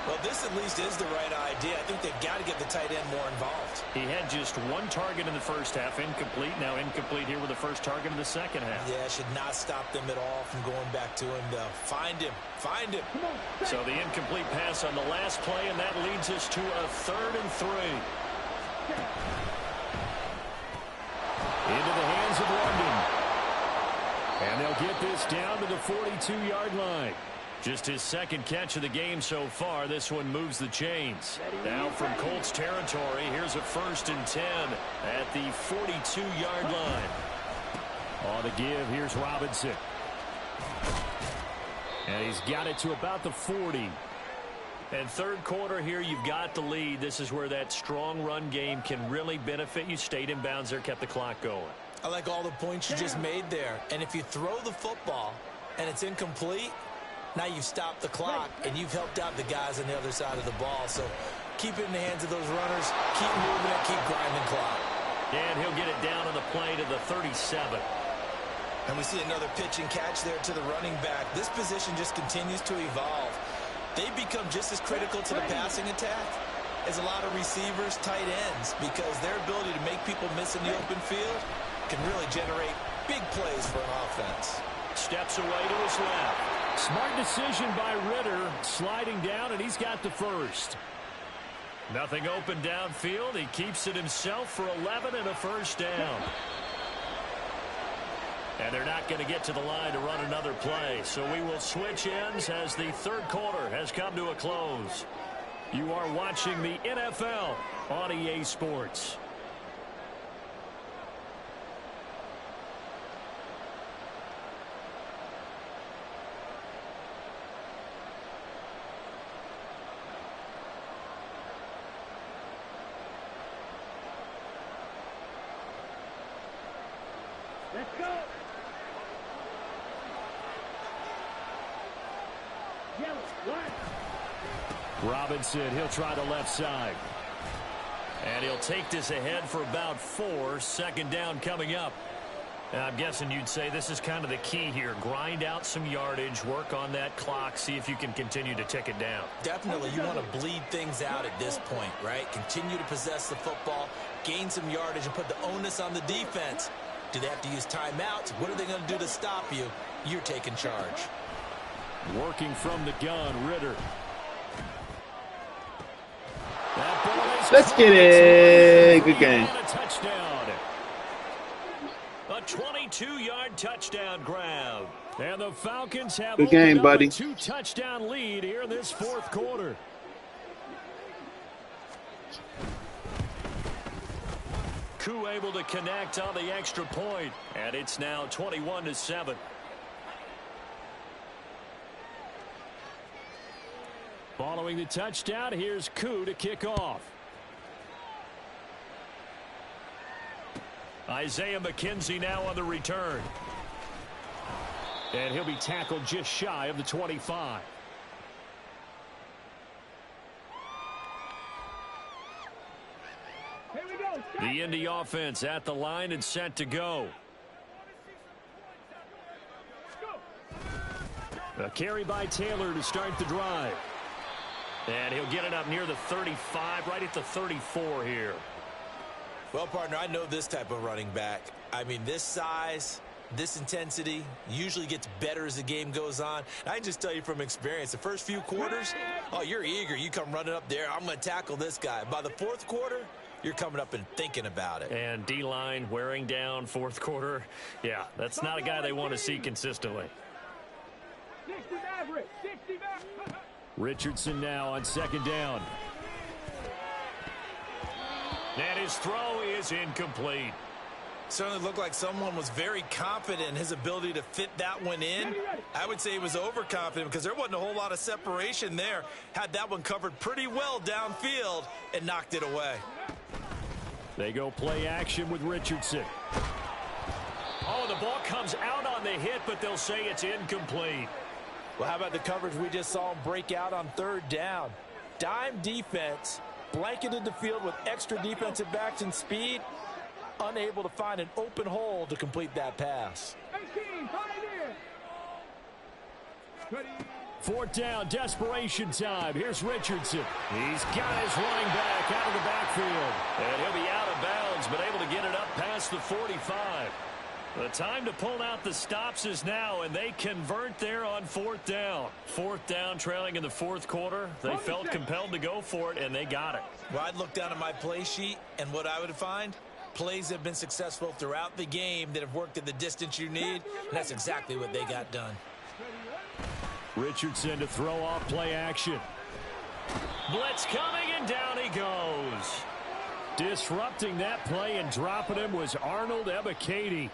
Well, this at least is the right idea. I think they've got to get the tight end more involved. He had just 1 target in the first half, incomplete. Now incomplete here with the first target in the second half. Yeah, should not stop them at all from going back to him, though. Find him. Find him. So the incomplete pass on the last play, and that leads us to a 3rd and 3. Into the hands of London. And they'll get this down to the 42-yard line. Just his second catch of the game so far. This one moves the chains. Now from Colts territory, here's a 1st and 10 at the 42-yard line. On the give, here's Robinson. And he's got it to about the 40. And 3rd quarter here, you've got the lead. This is where that strong run game can really benefit you. Stayed in bounds there, kept the clock going. I like all the points you just made there. And if you throw the football and it's incomplete, now you've stopped the clock and you've helped out the guys on the other side of the ball. So keep it in the hands of those runners. Keep moving it. Keep grinding clock. And he'll get it down on the play to the 37. And we see another pitch and catch there to the running back. This position just continues to evolve. They become just as critical to the passing attack as a lot of receivers, tight ends, because their ability to make people miss in the open field can really generate big plays for an offense. Steps away to his left. Smart decision by Ritter, sliding down, and he's got the 1st. Nothing open downfield. He keeps it himself for 11 and a 1st down. And they're not going to get to the line to run another play. So we will switch ends as the 3rd quarter has come to a close. You are watching the NFL on EA Sports. Let's go. Yellow, line. Robinson, he'll try the left side. And he'll take this ahead for about 4. 2nd down coming up. And I'm guessing you'd say this is kind of the key here. Grind out some yardage, work on that clock, see if you can continue to tick it down. Definitely, you want to bleed things out at this point, right? Continue to possess the football, gain some yardage, and put the onus on the defense. Do they have to use timeouts? What are they going to do to stop you? You're taking charge. Working from the gun, Ritter. Let's get it. Good game. A touchdown. A 22-yard touchdown grab. And the Falcons have good game, buddy. A 2-touchdown lead here in this 4th quarter. Koo able to connect on the extra point, and it's now 21-7. Following the touchdown, here's Koo to kick off. Isaiah McKenzie now on the return. And he'll be tackled just shy of the 25. Here we go. The Indy offense at the line and set to go. A carry by Taylor to start the drive. And he'll get it up near the 35, right at the 34 here. Well, partner, I know this type of running back. I mean, this size, this intensity usually gets better as the game goes on. I can just tell you from experience, the first few quarters, oh, you're eager. You come running up there, I'm going to tackle this guy. By the fourth quarter, you're coming up and thinking about it. And D-line wearing down fourth quarter. Yeah, that's not a guy they want to see consistently. 60 Maverick. 60 Maverick. Richardson now on second down. And his throw is incomplete. Certainly looked like someone was very confident in his ability to fit that one in. I would say he was overconfident because there wasn't a whole lot of separation there. Had that one covered pretty well downfield and knocked it away. They go play action with Richardson. Oh, the ball comes out on the hit, but they'll say it's incomplete. Well, how about the coverage we just saw him break out on third down? Dime defense, blanketed the field with extra defensive backs and speed, unable to find an open hole to complete that pass. 18, Pioneer. Fourth down, desperation time. Here's Richardson. He's got his running back out of the backfield. And he'll be out of bounds, but able to get it up past the 45. The time to pull out the stops is now, and they convert there on fourth down. Fourth down, trailing in the fourth quarter. They felt compelled to go for it, and they got it. Well, I'd look down at my play sheet, and what I would find, plays have been successful throughout the game that have worked at the distance you need, and that's exactly what they got done. Richardson to throw off play action. Blitz coming, and down he goes. Disrupting that play and dropping him was Arnold Ebiketie.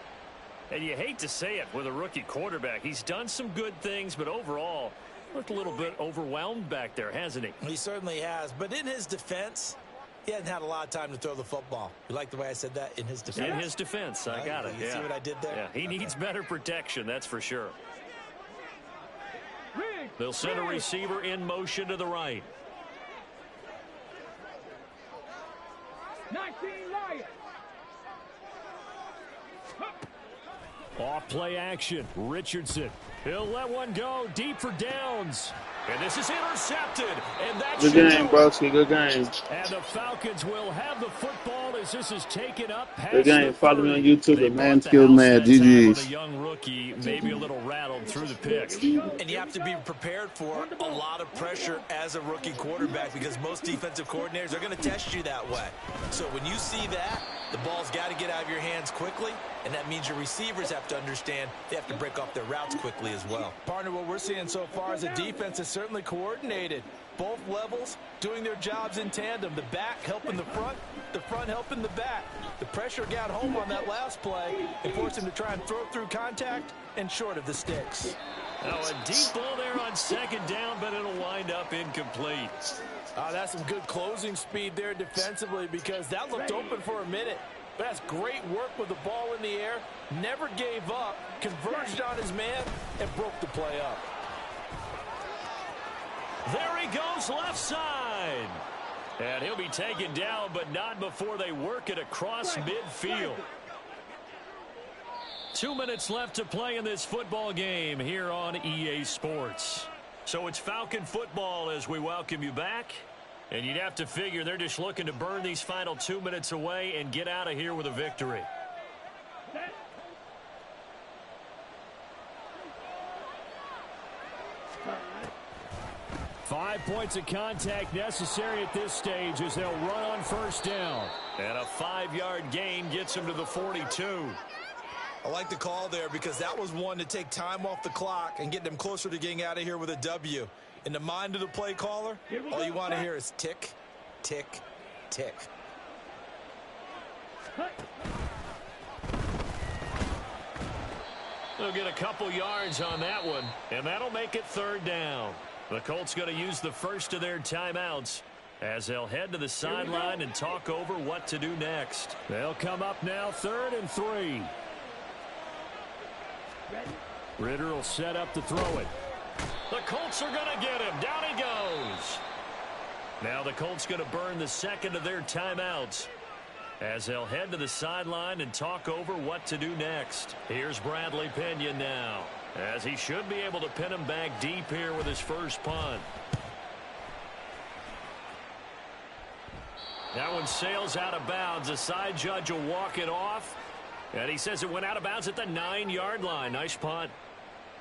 And you hate to say it with a rookie quarterback. He's done some good things, but overall, looked a little bit overwhelmed back there, hasn't he? He certainly has. But in his defense, he hasn't had a lot of time to throw the football. You like the way I said that? In his defense? In his defense. I got it. You see what I did there? Yeah, he needs better protection, that's for sure. They'll send a receiver in motion to the right. 19 Lions. Off play action. Richardson. He'll let one go deep for downs. And this is intercepted. And that's good game, Broski. Good game. And the Falcons will have the football as this is taken up past good game. Follow me on YouTube at Mansfield Man. GG's. The young rookie maybe a little rattled through the pick. And you have to be prepared for a lot of pressure as a rookie quarterback because most defensive coordinators are going to test you that way. So when you see that, the ball's got to get out of your hands quickly, and that means your receivers have to understand they have to break off their routes quickly as well. Partner, what we're seeing so far is the defense is certainly coordinated. Both levels doing their jobs in tandem. The back helping the front helping the back. The pressure got home on that last play and forced him to try and throw through contact and short of the sticks. Now a deep ball there on second down, but it'll wind up incomplete. That's some good closing speed there defensively because that looked open for a minute. But that's great work with the ball in the air. Never gave up, converged on his man, and broke the play up. There he goes left side. And he'll be taken down, but not before they work it across midfield. 2 minutes left to play in this football game here on EA Sports. So it's Falcon football as we welcome you back. And you'd have to figure they're just looking to burn these final 2 minutes away and get out of here with a victory. 5 points of contact necessary at this stage as they'll run on first down. And a 5-yard gain gets them to the 42. I like the call there because that was one to take time off the clock and get them closer to getting out of here with a W. In the mind of the play caller, all you want to hear is tick, tick, tick. They'll get a couple yards on that one, and that'll make it 3rd down. The Colts going to use the first of their timeouts as they'll head to the sideline and talk over what to do next. They'll come up now 3rd and 3. Ritter will set up to throw it. The Colts are going to get him. Down he goes. Now the Colts going to burn the second of their timeouts as they'll head to the sideline and talk over what to do next. Here's Bradley Pinion now, as he should be able to pin him back deep here with his first punt. That one sails out of bounds. The side judge will walk it off, and he says it went out of bounds at the 9-yard line. Nice punt.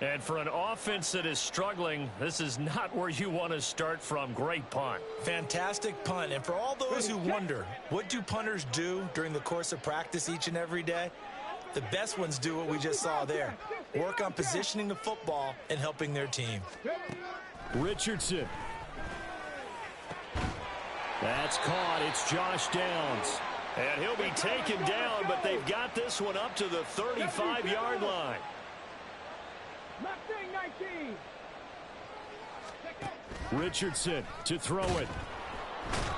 And for an offense that is struggling, this is not where you want to start from. Great punt. Fantastic punt. And for all those who wonder, what do punters do during the course of practice each and every day? The best ones do what we just saw there. Work on positioning the football and helping their team. Richardson. That's caught. It's Josh Downs. And he'll be taken down, but they've got this one up to the 35-yard line. Mustang 19. Richardson to throw it.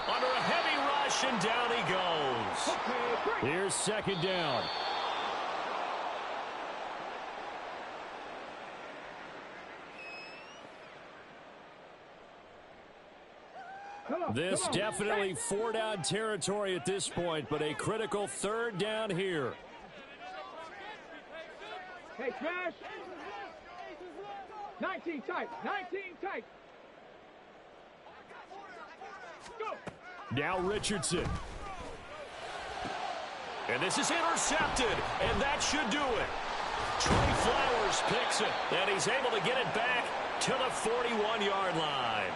Under a heavy rush, and down he goes. Here's 2nd down. This definitely 4-down territory at this point, but a critical 3rd down here. Hey, Smash. 19 tight. 19 tight. Go. Now Richardson. And this is intercepted, and that should do it. Trey Flowers picks it, and he's able to get it back to the 41-yard line.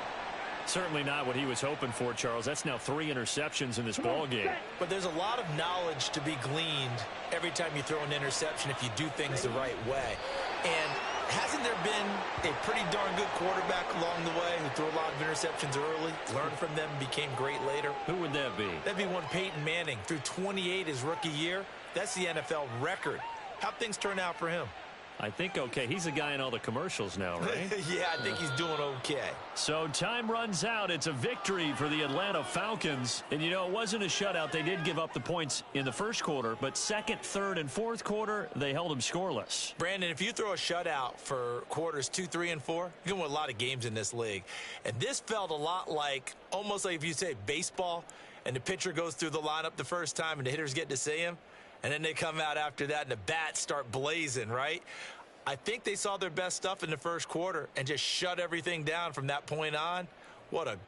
Certainly not what he was hoping for, Charles. That's now 3 interceptions in this ball game. But there's a lot of knowledge to be gleaned every time you throw an interception if you do things the right way. And hasn't there been a pretty darn good quarterback along the way who threw a lot of interceptions early, learned from them, became great later? Who would that be? That'd be one Peyton Manning. Threw 28 his rookie year. That's the NFL record. How'd things turn out for him? I think okay. He's the guy in all the commercials now, right? Yeah, I think he's doing okay. So time runs out. It's a victory for the Atlanta Falcons. And, you know, it wasn't a shutout. They did give up the points in the first quarter, but second, third, and fourth quarter, they held them scoreless. Brandon, if you throw a shutout for quarters 2, 3, and 4, you're going to win a lot of games in this league. And this felt a lot like, almost like if you say baseball, and the pitcher goes through the lineup the first time and the hitters get to see him. And then they come out after that and the bats start blazing, right? I think they saw their best stuff in the first quarter and just shut everything down from that point on. What a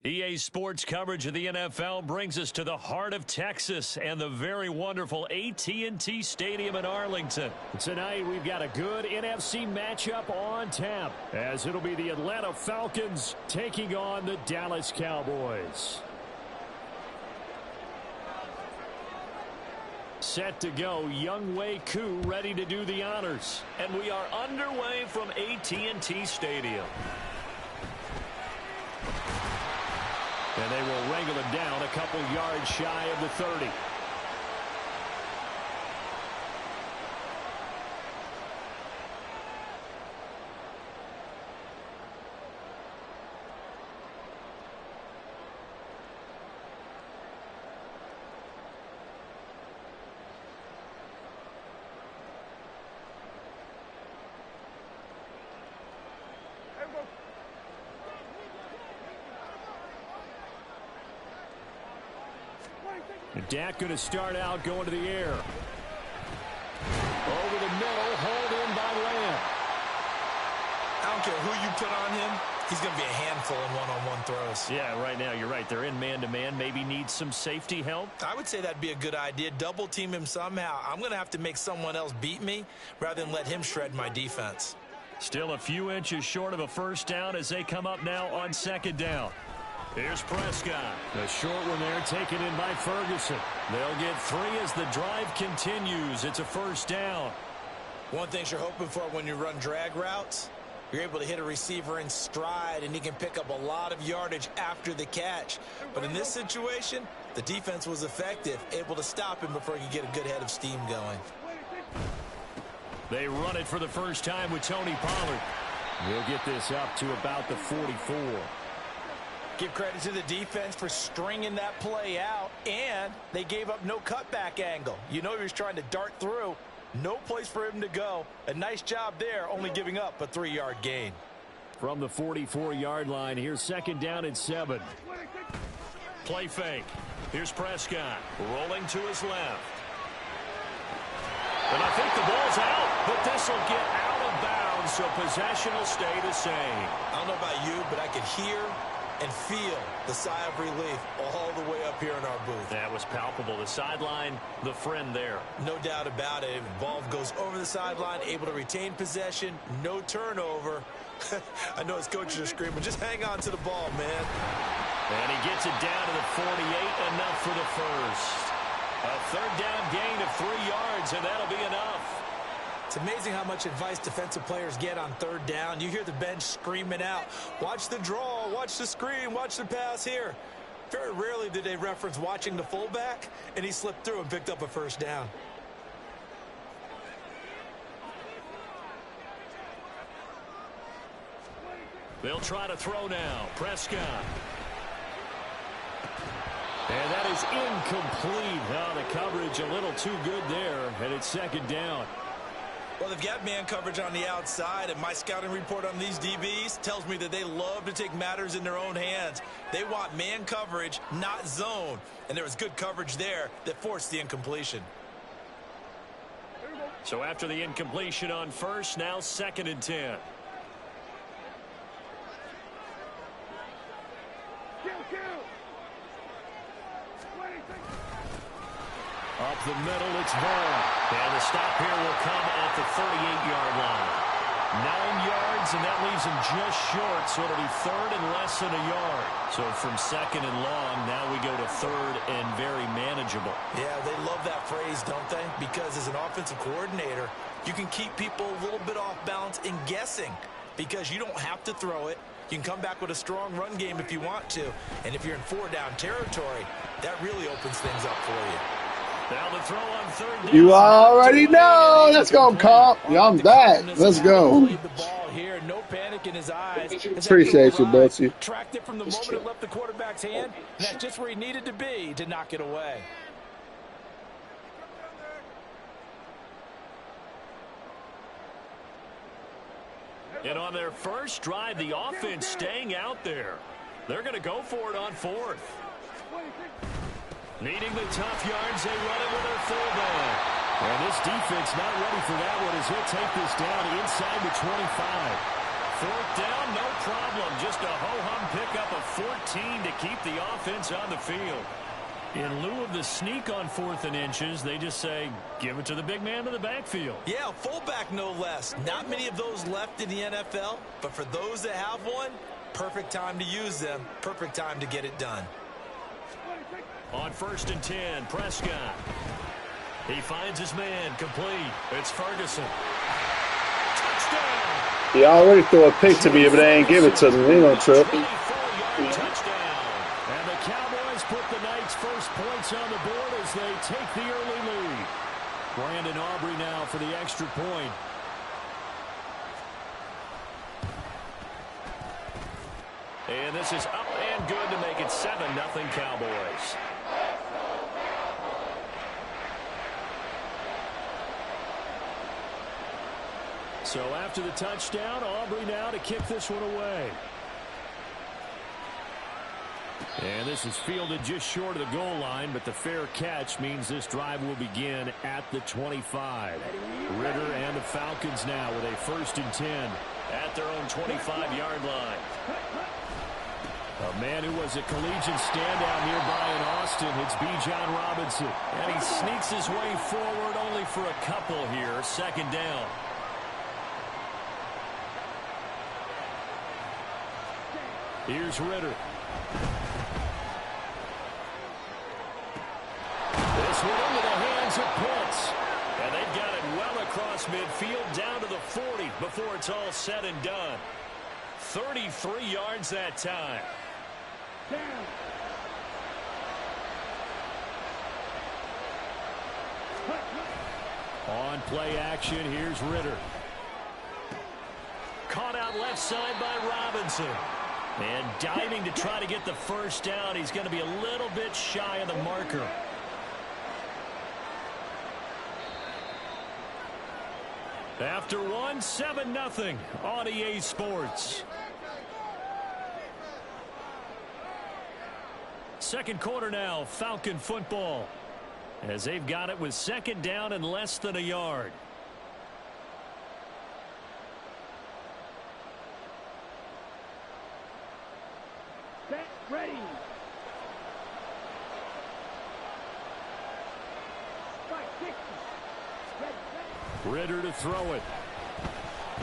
EA Sports coverage of the NFL brings us to the heart of Texas and the very wonderful AT&T Stadium in Arlington. Tonight, we've got a good NFC matchup on tap, as it'll be the Atlanta Falcons taking on the Dallas Cowboys. Set to go, Younghoe Koo ready to do the honors. And we are underway from AT&T Stadium. And they will wrangle him down a couple yards shy of the 30. Dak going to start out going to the air. Over the middle, hauled in by Lamb. I don't care who you put on him. He's going to be a handful in one-on-one throws. Yeah, right now, you're right. They're in man-to-man. Maybe need some safety help. I would say that'd be a good idea. Double team him somehow. I'm going to have to make someone else beat me rather than let him shred my defense. Still a few inches short of a first down as they come up now on second down. Here's Prescott. The short one there taken in by Ferguson. They'll get 3 as the drive continues. It's a first down. One thing you're hoping for when you run drag routes, you're able to hit a receiver in stride, and he can pick up a lot of yardage after the catch. But in this situation, the defense was effective, able to stop him before he could get a good head of steam going. They run it for the first time with Tony Pollard. We'll get this up to about the 44. Give credit to the defense for stringing that play out, and they gave up no cutback angle. You know he was trying to dart through. No place for him to go. A nice job there, only giving up a 3-yard gain. From the 44-yard line, here's second down and 7. Play fake. Here's Prescott rolling to his left. And I think the ball's out, but this will get out of bounds, so possession will stay the same. I don't know about you, but I could hear and feel the sigh of relief all the way up here in our booth. That was palpable. The sideline, the friend there. No doubt about it. Ball goes over the sideline, able to retain possession, no turnover. I know his coaches are screaming, just hang on to the ball, man. And he gets it down to the 48, enough for the first. A third down gain of 3 yards, and that'll be enough. It's amazing how much advice defensive players get on third down. You hear the bench screaming out, watch the draw, watch the screen, watch the pass here. Very rarely did they reference watching the fullback, and he slipped through and picked up a first down. They'll try to throw now. Prescott. And that is incomplete. Oh, the coverage a little too good there, and it's second down. Well, they've got man coverage on the outside, and my scouting report on these DBs tells me that they love to take matters in their own hands. They want man coverage, not zone. And there was good coverage there that forced the incompletion. So after the incompletion on first, now second and 10. Up the middle, it's Vaughn. And the stop here will come at the 38-yard line. 9 yards, and that leaves him just short, so it'll be third and less than a yard. So from second and long, now we go to third and very manageable. Yeah, they love that phrase, don't they? Because as an offensive coordinator, you can keep people a little bit off balance in guessing because you don't have to throw it. You can come back with a strong run game if you want to. And if you're in 4-down territory, that really opens things up for you. Now the throw on third down. You already know. Let's go, Comp. I'm back. Let's go. No panic in his eyes. Appreciate you, Betsy. Tracked it from the moment it left the quarterback's hand. And that's just where he needed to be to knock it away. And on their first drive, the offense staying out there. They're going to go for it on fourth. Needing the tough yards, they run it with their fullback. And this defense not ready for that one as he'll take this down inside the 25. Fourth down, no problem. Just a ho-hum pickup of 14 to keep the offense on the field. In lieu of the sneak on 4th and inches, they just say, give it to the big man in the backfield. Yeah, fullback no less. Not many of those left in the NFL, but for those that have one, perfect time to use them. Perfect time to get it done. On 1st and 10, Prescott. He finds his man, complete. It's Ferguson. Touchdown! He already threw a pick to me, but they ain't give it to me. They ain't gonna trip. 24-yard touchdown. And the Cowboys put the Knights' first points on the board as they take the early lead. Brandon Aubrey now for the extra point. And this is up and good to make it 7-0 Cowboys. So after the touchdown, Aubrey now to kick this one away. And this is fielded just short of the goal line, but the fair catch means this drive will begin at the 25. Ritter and the Falcons now with a 1st and 10. At their own 25-yard line. A man who was a collegiate standout nearby in Austin, it's Bijan Robinson. And he sneaks his way forward only for a couple here. 2nd down. Here's Ritter. This one into the hands of Pitts. And they've got it well across midfield down to the 40 before it's all said and done. 33 yards that time. On play action, here's Ritter. Caught out left side by Robinson. And diving to try to get the first down. He's going to be a little bit shy of the marker. After one, 7-0 on EA Sports. Second quarter now, Falcon football. As they've got it with 2nd down and less than a yard. Set, ready. Ritter to throw it.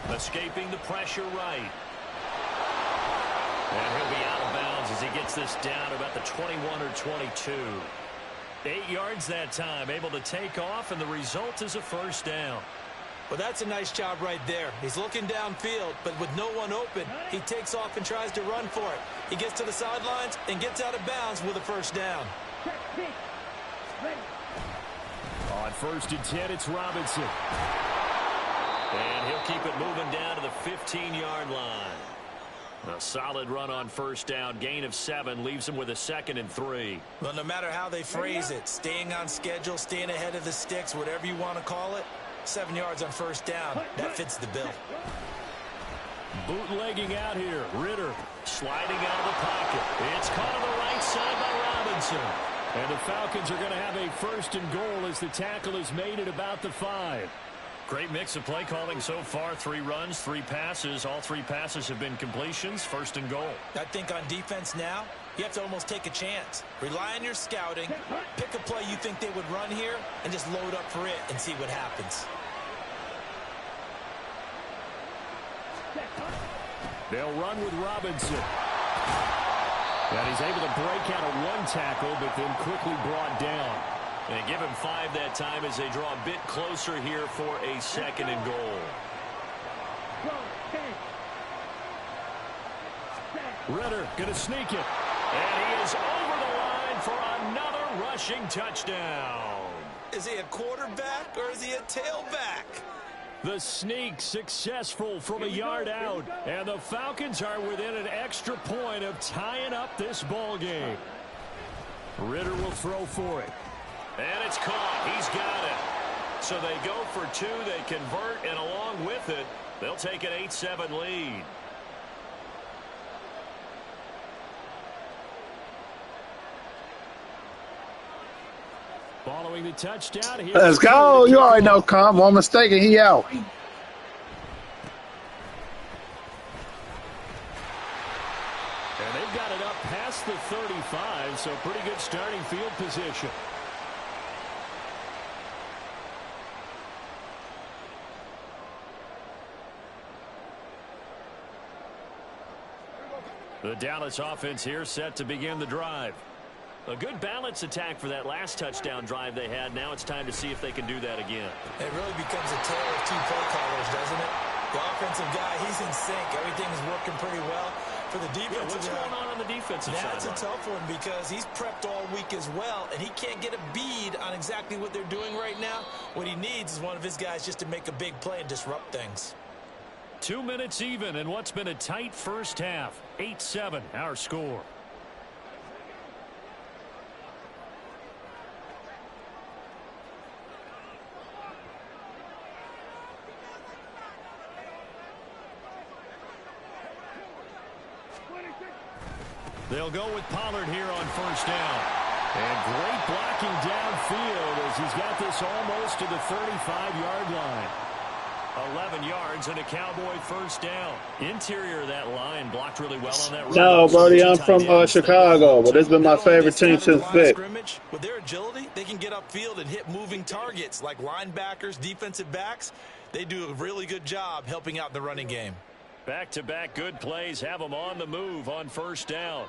Escaping the pressure right. And he'll be out of bounds as he gets this down about the 21 or 22. 8 yards that time, able to take off, and the result is a 1st down. Well, that's a nice job right there. He's looking downfield, but with no one open, he takes off and tries to run for it. He gets to the sidelines and gets out of bounds with a 1st down. On 1st and 10, it's Robinson. And he'll keep it moving down to the 15-yard line. A solid run on 1st down. Gain of 7 leaves him with a 2nd and 3. Well, no matter how they phrase it, staying on schedule, staying ahead of the sticks, whatever you want to call it, 7 yards on 1st down, that fits the bill. Bootlegging out here. Ritter sliding out of the pocket. It's caught on the right side by Robinson. And the Falcons are going to have a 1st and goal as the tackle is made at about the 5. Great mix of play calling so far. 3 runs, 3 passes. All 3 passes have been completions. 1st and goal. I think on defense now, you have to almost take a chance. Rely on your scouting. Pick a play you think they would run here and just load up for it and see what happens. They'll run with Robinson. And he's able to break out of 1 tackle, but then quickly brought down. And give him 5 that time as they draw a bit closer here for a 2nd and goal. Ritter going to sneak it. And he is over the line for another rushing touchdown. Is he a quarterback or is he a tailback? The sneak successful from a yard out. And the Falcons are within an extra point of tying up this ball game. Ritter will throw for it. And it's caught. He's got it. So they go for 2. They convert, and along with it, they'll take an 8-7 lead. Following the touchdown. Let's go. You already know, Con. One mistake and he out. 35, so pretty good starting field position. The Dallas offense here set to begin the drive. A good balance attack for that last touchdown drive they had. Now it's time to see if they can do that again. It really becomes a tale of two play callers, doesn't it? The offensive guy, he's in sync. Everything's working pretty well. For the defensive guy, what's going on the defensive side? That's a tough one because he's prepped all week as well, and he can't get a bead on exactly what they're doing right now. What he needs is one of his guys just to make a big play and disrupt things. 2 minutes even in what's been a tight first half. 8-7 our score. They'll go with Pollard here on first down. And great blocking downfield as he's got this almost to the 35-yard line. 11 yards and a Cowboy first down. Interior of that line blocked really well on that run. No, Brody, I'm from Chicago, but it's been my favorite team since Vic. With their agility, they can get upfield and hit moving targets like linebackers, defensive backs. They do a really good job helping out in the running game. Back-to-back good plays have them on the move on first down.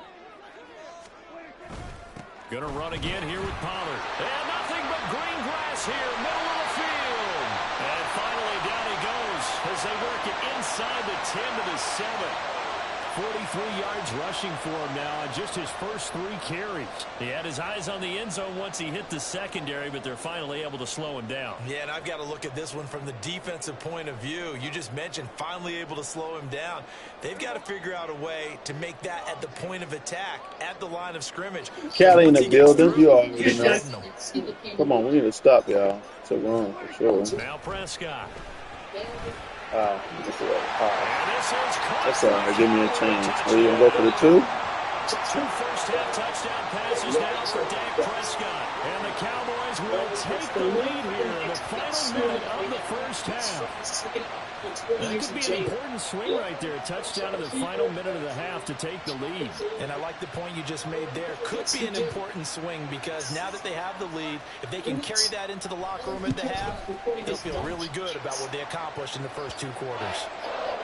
Gonna run again here with Pollard. And nothing but green grass here, middle of the field. And finally down he goes as they work it inside the 10 to the 7. 43 yards rushing for him now on just his first 3 carries. He had his eyes on the end zone once he hit the secondary, but they're finally able to slow him down. Yeah, and I've got to look at this one from the defensive point of view. You just mentioned finally able to slow him down. They've got to figure out a way to make that at the point of attack, at the line of scrimmage. Cali in the building, you already know. Come on, we need to stop, y'all. It's a run for sure. Now Prescott. That's all right. Give me a chance. Are you going to go for the 2? 2 first-half touchdown passes now for Dak Prescott. And the Cowboys will take the lead here in the final minute of the first half. That could be an important swing right there. A touchdown in the final minute of the half to take the lead. And I like the point you just made there. Could be an important swing because now that they have the lead, if they can carry that into the locker room at the half, they'll feel really good about what they accomplished in the first 2 quarters.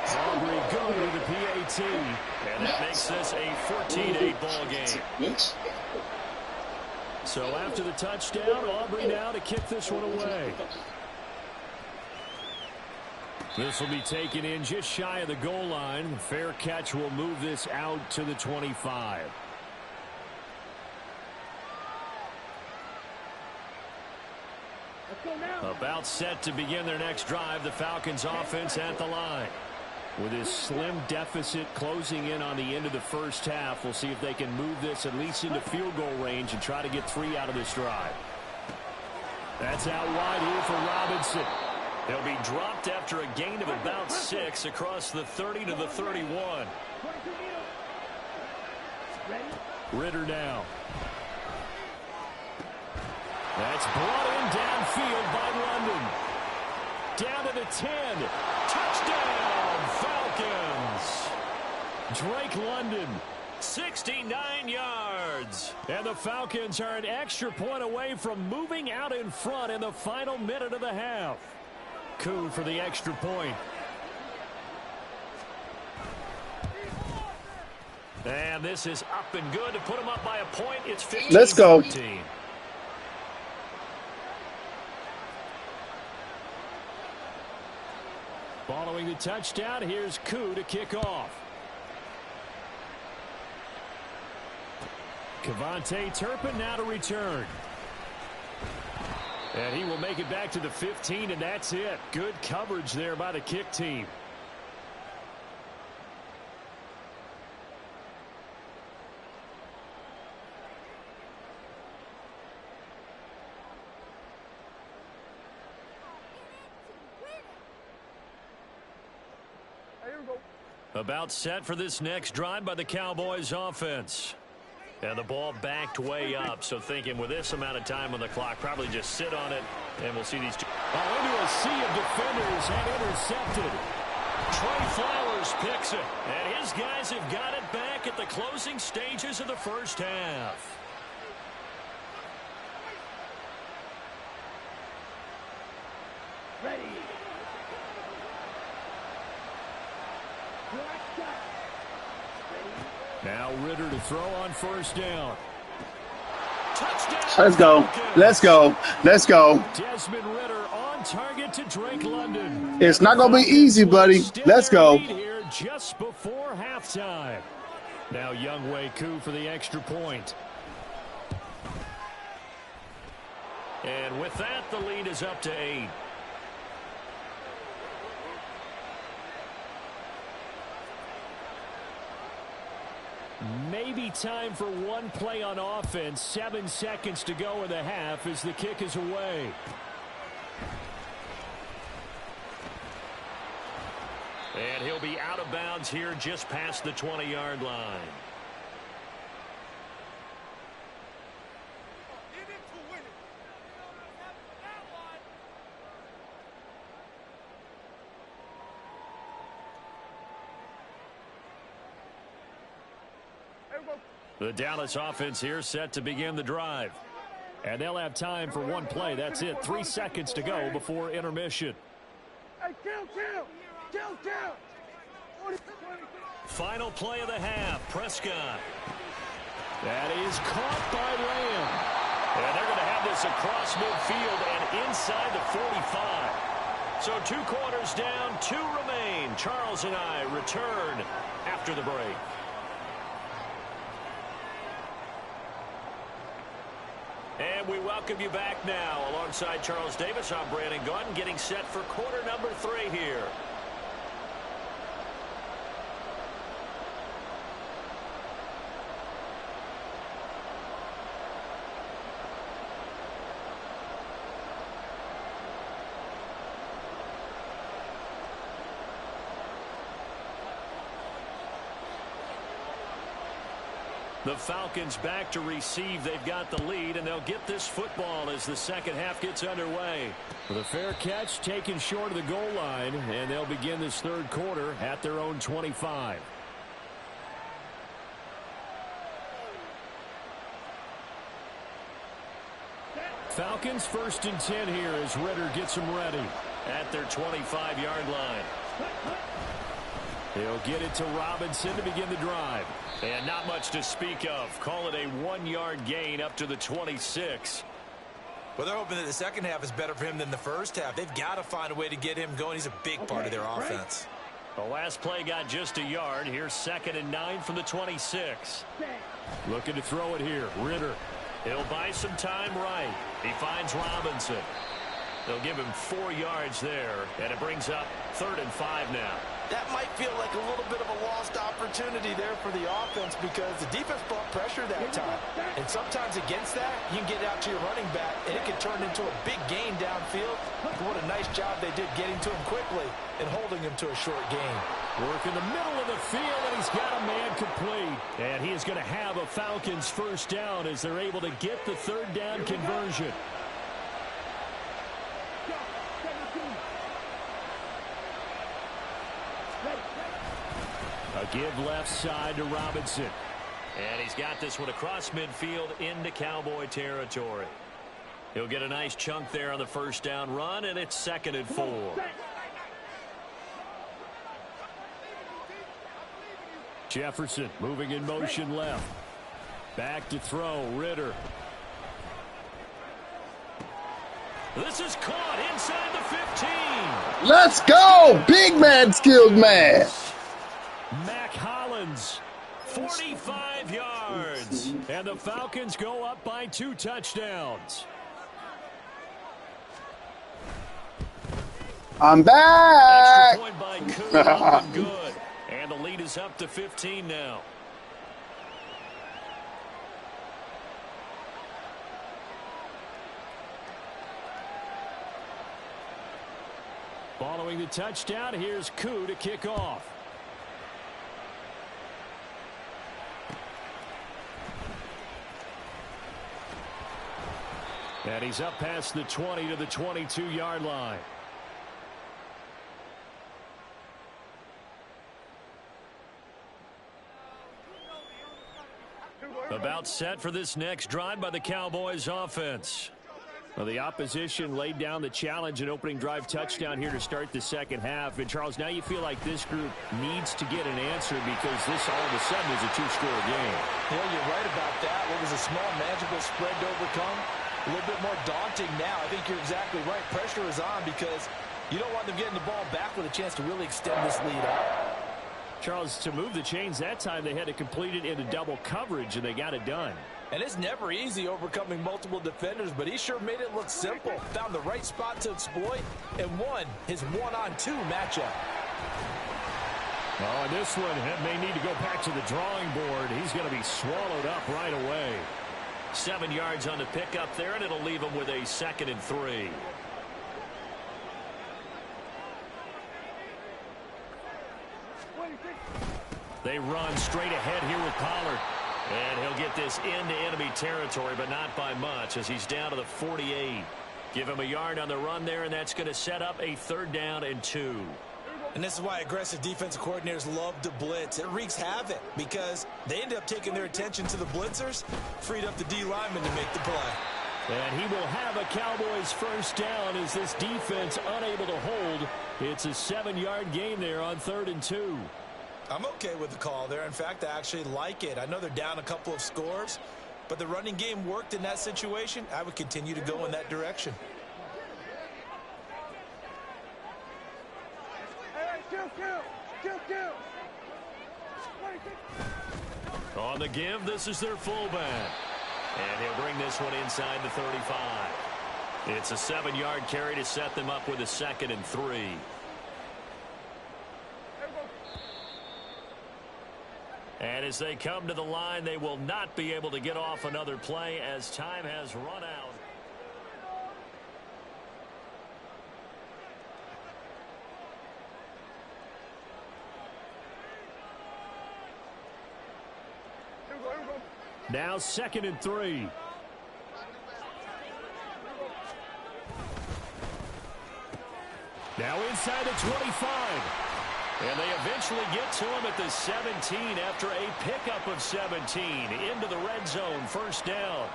Aubrey good with the PAT. And that makes this a 14-8 ball game. So after the touchdown, Aubrey now to kick this one away. This will be taken in just shy of the goal line. The fair catch will move this out to the 25. About set to begin their next drive, the Falcons offense at the line. With his slim deficit closing in on the end of the first half, we'll see if they can move this at least into field goal range and try to get 3 out of this drive. That's out wide here for Robinson. He'll be dropped after a gain of about 6 across the 30 to the 31. Ritter now. That's brought in downfield by London. Down to the 10. Touchdown, Falcons. Drake London, 69 yards. And the Falcons are an extra point away from moving out in front in the final minute of the half. Coup for the extra point. And this is up and good to put them up by a point. It's 15-14. Let's go. Following the touchdown, here's Coup to kick off. Kevontae Turpin now to return. And he will make it back to the 15, and that's it. Good coverage there by the kick team. About set for this next drive by the Cowboys offense. And the ball backed way up, so thinking with this amount of time on the clock, probably just sit on it, and we'll see these two. Into a sea of defenders and intercepted. Trey Flowers picks it, and his guys have got it back back at the closing stages of the first half. Ready. Now Ritter to throw on first down. Touchdown. Let's go. Let's go. Let's go. Desmond Ritter on target to Drake London. It's not going to be easy, buddy. Let's go. Here just before halftime. Now Younghoe Koo for the extra point. And with that, the lead is up to 8. Maybe time for one play on offense. 7 seconds to go in the half as the kick is away. And he'll be out of bounds here just past the 20-yard line. The Dallas offense here set to begin the drive. And they'll have time for one play. That's it. 3 seconds to go before intermission. Hey, kill. Final play of the half, Prescott. That is caught by Lamb. And they're going to have this across midfield and inside the 45. So 2 quarters down, 2 remain. Charles and I return after the break. And we welcome you back now. Alongside Charles Davis, I'm Brandon Gaudin, getting set for quarter number 3 here. The Falcons back to receive. They've got the lead, and they'll get this football as the second half gets underway. With a fair catch taken short of the goal line, and they'll begin this third quarter at their own 25. Falcons 1st and 10 here as Ritter gets them ready. At their 25-yard line. He'll get it to Robinson to begin the drive. And not much to speak of. Call it a 1-yard gain up to the 26. Well, they're hoping that the second half is better for him than the first half. They've got to find a way to get him going. He's a big part of their offense. The last play got just a yard. Here's 2nd and 9 from the 26. Looking to throw it here. Ritter. He'll buy some time right. He finds Robinson. They'll give him 4 yards there, and it brings up 3rd and 5 now. That might feel like a little bit of a lost opportunity there for the offense because the defense brought pressure that time. And sometimes against that, you can get out to your running back, and it can turn into a big gain downfield. What a nice job they did getting to him quickly and holding him to a short gain. Work in the middle of the field, and he's got a man complete. And he is going to have a Falcons first down as they're able to get the 3rd down conversion. A give left side to Robinson. And he's got this one across midfield into Cowboy territory. He'll get a nice chunk there on the first down run, and it's 2nd and 4. Jefferson moving in motion left. Back to throw, Ritter. This is caught inside the 15. Let's go. Big man, skilled man. Mac Hollins, 45 yards. and the Falcons go up by 2 touchdowns. I'm back. Extra point by Koo, good. And the lead is up to 15 now. Following the touchdown, here's Koo to kick off. And he's up past the 20 to the 22-yard line. About set for this next drive by the Cowboys offense. Well, the opposition laid down the challenge and opening drive touchdown here to start the second half. And, Charles, now you feel like this group needs to get an answer because this all of a sudden is a two-score game. Yeah, you're right about that. What was a small, manageable spread to overcome, a little bit more daunting now. I think you're exactly right. Pressure is on because you don't want them getting the ball back with a chance to really extend this lead out. Charles, to move the chains that time, they had to complete it into double coverage, and they got it done. And it's never easy overcoming multiple defenders, but he sure made it look simple. Found the right spot to exploit and won his one-on-two matchup. Oh, and this one may need to go back to the drawing board. He's going to be swallowed up right away. 7 yards on the pickup there, and it'll leave him with a 2nd and 3. They run straight ahead here with Pollard. And he'll get this into enemy territory, but not by much as he's down to the 48. Give him a yard on the run there, and that's going to set up a 3rd down and 2. And this is why aggressive defensive coordinators love to blitz. It wreaks havoc because they end up taking their attention to the blitzers, freed up the D lineman to make the play. And he will have a Cowboys 1st down as this defense unable to hold. It's a 7-yard gain there on 3rd and 2. I'm okay with the call there. In fact, I actually like it. I know they're down a couple of scores, but the running game worked in that situation. I would continue to go in that direction. On the give, this is their fullback. And he'll bring this one inside the 35. It's a 7-yard carry to set them up with a 2nd and 3. And as they come to the line, they will not be able to get off another play as time has run out. Now 2nd and 3. Now inside the 25. And they eventually get to him at the 17 after a pickup of 17 into the red zone. 1st down.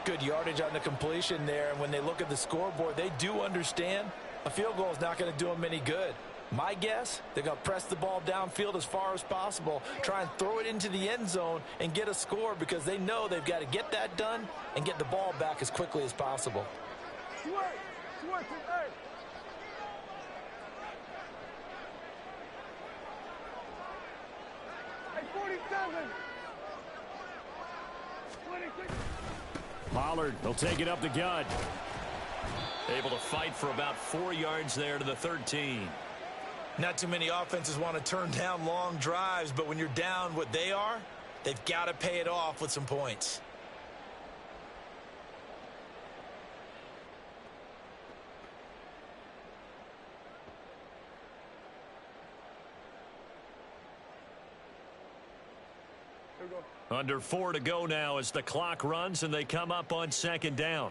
Good yardage on the completion there. And when they look at the scoreboard, they do understand a field goal is not going to do them any good. My guess, they're going to press the ball downfield as far as possible, try and throw it into the end zone and get a score because they know they've got to get that done and get the ball back as quickly as possible. Pollard, they'll take it up the gut. Able to fight for about 4 yards there to the 13. Not too many offenses want to turn down long drives, but when you're down what they are, they've got to pay it off with some points. Under 4 to go now as the clock runs and they come up on 2nd down.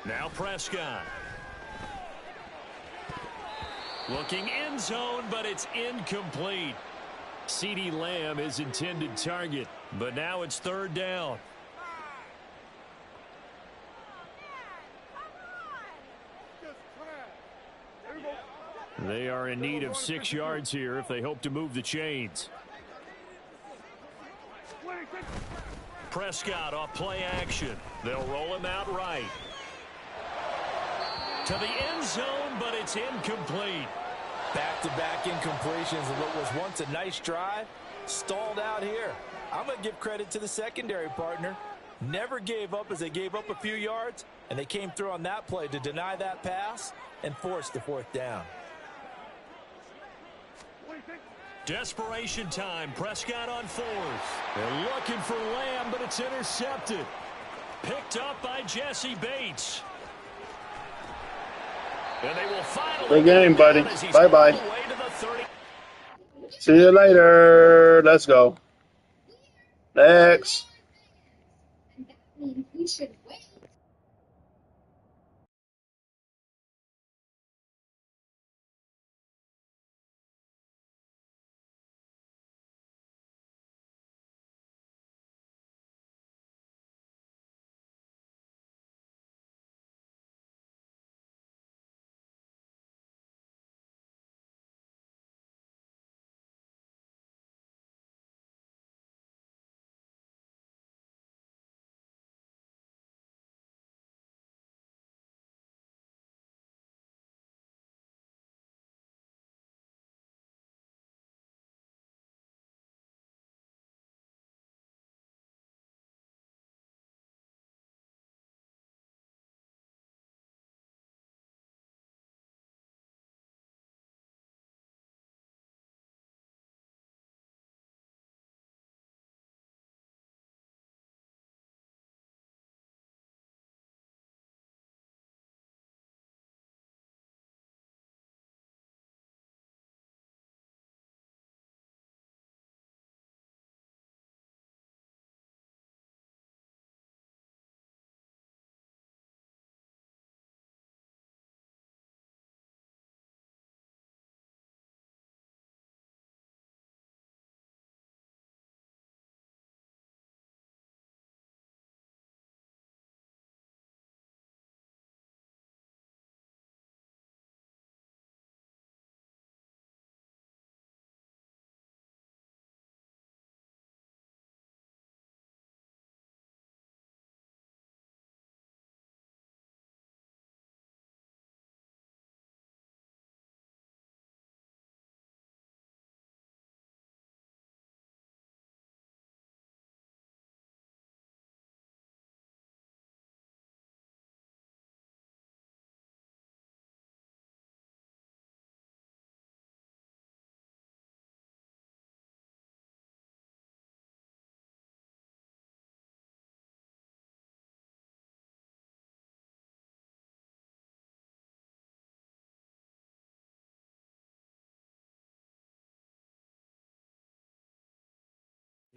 Now Prescott. Looking end zone, but it's incomplete. CeeDee Lamb is intended target, but now it's 3rd down. They are in need of 6 yards here if they hope to move the chains. Prescott off play action. They'll roll him out right. To the end zone, but it's incomplete. Back-to-back incompletions of what was once a nice drive, stalled out here. I'm going to give credit to the secondary partner. Never gave up as they gave up a few yards, and they came through on that play to deny that pass and force the 4th down. Desperation time. Prescott on 4th. They're looking for Lamb, but it's intercepted. Picked up by Jesse Bates. And they will finally good game, buddy. Bye-bye. See you later. Let's go. Next.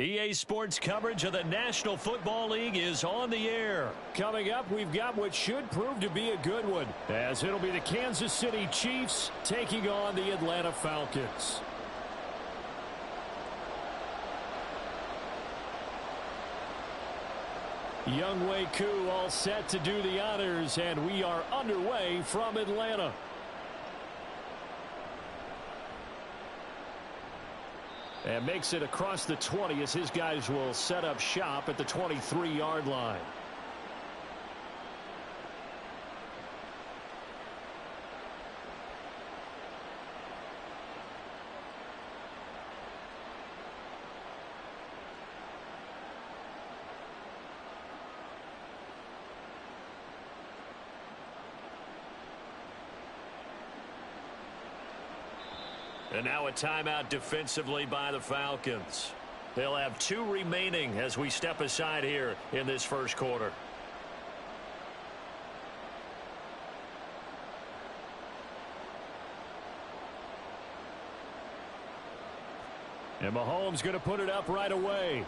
EA Sports coverage of the National Football League is on the air. Coming up, we've got what should prove to be a good one, as it'll be the Kansas City Chiefs taking on the Atlanta Falcons. Younghoe Koo all set to do the honors, and we are underway from Atlanta. And makes it across the 20 as his guys will set up shop at the 23-yard line. And now a timeout defensively by the Falcons. They'll have 2 remaining as we step aside here in this first quarter. And Mahomes going to put it up right away.